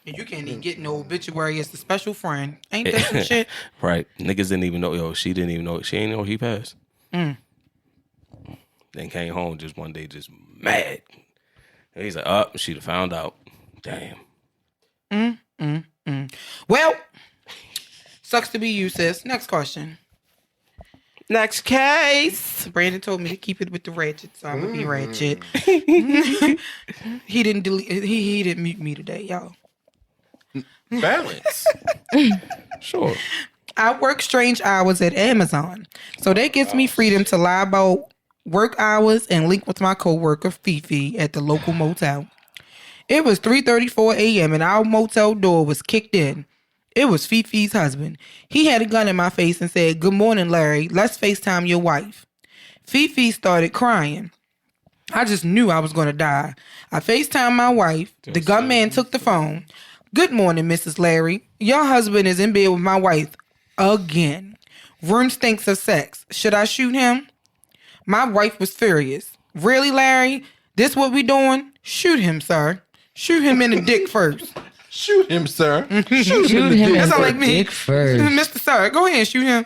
You can't even get no obituary as the special friend. Ain't that some shit? Right. Niggas didn't even know. Yo, she didn't even know. She ain't know he passed. Then came home just one day, just mad. And he's like, oh, she'd have found out. Damn. Well, sucks to be you, sis. Next question. Next case. Brandon told me to keep it with the ratchet, so I'm gonna be ratchet. He didn't delete. He didn't mute me today, y'all. Balance. Sure. I work strange hours at Amazon, so that gives me freedom to lie about work hours and link with my coworker Fifi at the local motel. It was 3:34 a.m. and our motel door was kicked in. It was Fifi's husband. He had a gun in my face and said, "Good morning, Larry. Let's FaceTime your wife." Fifi started crying. I just knew I was going to die. I FaceTimed my wife. The gunman took the phone. "Good morning, Mrs. Larry. Your husband is in bed with my wife again. Room stinks of sex. Should I shoot him?" My wife was furious. "Really, Larry? This what we doing? Shoot him, sir. Shoot him in the dick first." Shoot him, sir. Shoot him in That sound the like me. dick first. Mr. Sir, go ahead and shoot him.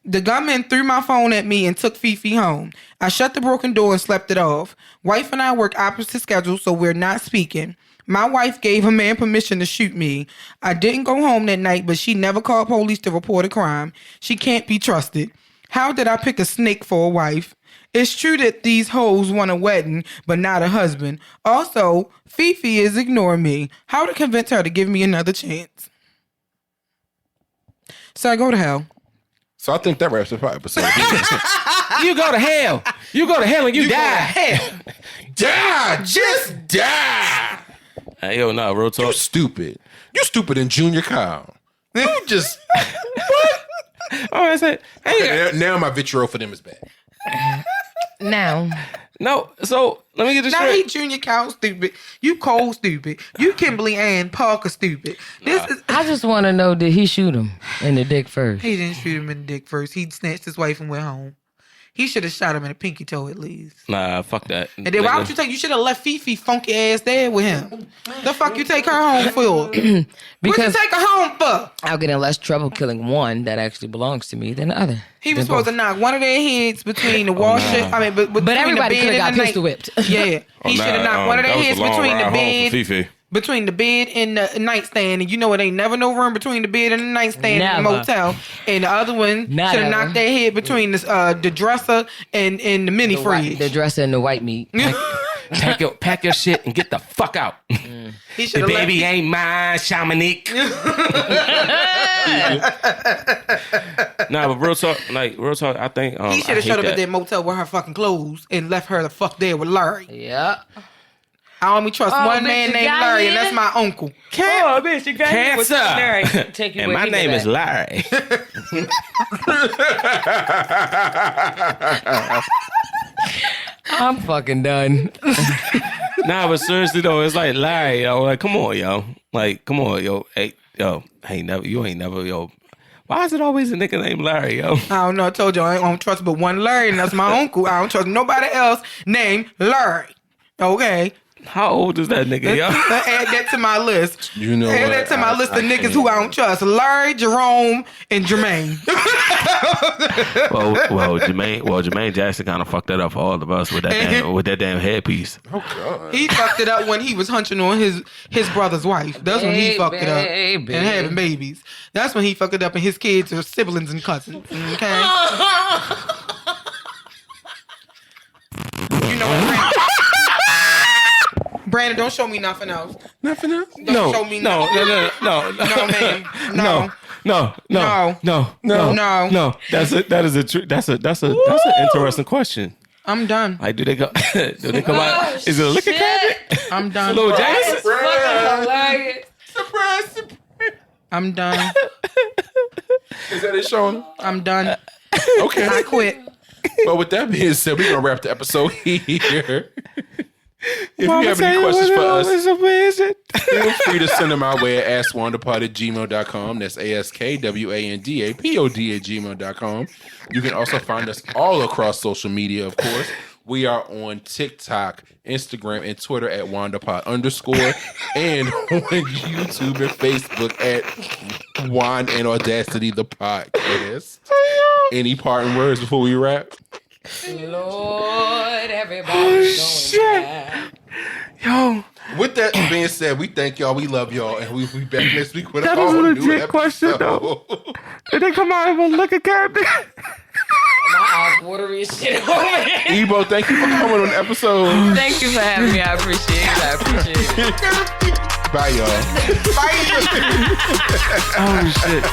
The gunman threw my phone at me and took Fifi home. I shut the broken door and slept it off. Wife and I work opposite schedules, so we're not speaking. My wife gave a man permission to shoot me. I didn't go home that night, but she never called police to report a crime. She can't be trusted. How did I pick a snake for a wife? It's true that these hoes want a wedding, but not a husband. Also, Fifi is ignoring me. How to convince her to give me another chance? So I go to hell. So I think that wraps up our episode. You go to hell. You go to hell and you die. Hell. Die! Just die! Hey, yo, nah, real You talk. stupid. You stupid in junior Kyle. You just... Oh, I said, hey, Now my vitriol for them is bad. Now, no. So let me get this Now straight. he Junior Cow stupid. You Cole stupid. You Kimberly Ann Parker stupid. This is... I just want to know, did he shoot him in the dick first? He didn't shoot him in the dick first. He snatched his wife and went home. He should have shot him in the pinky toe at least. Nah, fuck that. And then why would you take? You should have left Fifi funky ass there with him. The fuck you take her home for? What you Because take her home for? I'll get in less trouble killing one that actually belongs to me than the other. He was supposed to knock one of their heads between the wall shit. I mean, between everybody the bed could have and got the pistol night. whipped. Yeah, he should have knocked one of their that was heads a long between the ride home bed. for Fifi. Between the bed and the nightstand, and you know it ain't never no room between the bed and the nightstand in the Never. motel. And the other one should Not have ever. knocked their head between the dresser and the mini fridge. The dresser and the white meat. Pack your shit and get the fuck out. He should The have baby left. ain't mine, Shamanique. Nah, but real talk, I think He should have showed up at that motel with her fucking clothes and left her the fuck there with Larry. Yeah. I only trust one bitch, man you named got Larry, here? and that's my uncle. Oh, bitch, you got Cancer. Take you And where my he name live is at. Larry. I'm fucking done. Nah, but seriously though, it's like Larry, yo. Like, come on, yo. Like, come on, yo. Hey, yo. You ain't never, yo. Why is it always a nigga named Larry, yo? I don't know. I told you I don't trust but one Larry, and that's my uncle. I don't trust nobody else named Larry. Okay. How old is that nigga, yo? Add that to my list. You know Add what? that to my list of I niggas can't. who I don't trust. Larry, Jerome, and Jermaine. well, Jermaine Jackson kind of fucked that up for all of us with that damn headpiece. Oh, God. He fucked it up when he was hunching on his brother's wife. That's when he fucked it up. Baby. And having babies. That's when he fucked it up, and his kids are siblings and cousins. Okay? You know what? Brandon, don't show me nothing else. Nothing else? Don't show me nothing. No, No, man. No. No. That's an interesting question. I'm done. Like, do they come out? Is it a liquor cabinet? I'm done. Little Jackson? Surprise! I'm done. Is that it, Shauna? I'm done. Okay. I quit. Well, with that being said, we're going to wrap the episode here. If you have any questions for us, feel free to send them our way at askwandapod@gmail.com. That's ASKWANDAPOD@gmail.com. You can also find us all across social media, of course. We are on TikTok, Instagram, and Twitter at WandaPod_, and on YouTube and Facebook at Wand and Audacity, the podcast. Any parting words before we wrap? Lord, everybody's going back. Yo, With that being said, we thank y'all. We love y'all, and we'll be back next week with That a is a whole legit new episode. question, though. Did they come out of a liquor cabinet? My eyes watery as shit over here. Ebo, thank you for coming on the episode. Thank you for having me. I appreciate it. Bye, y'all. Bye. Oh, shit.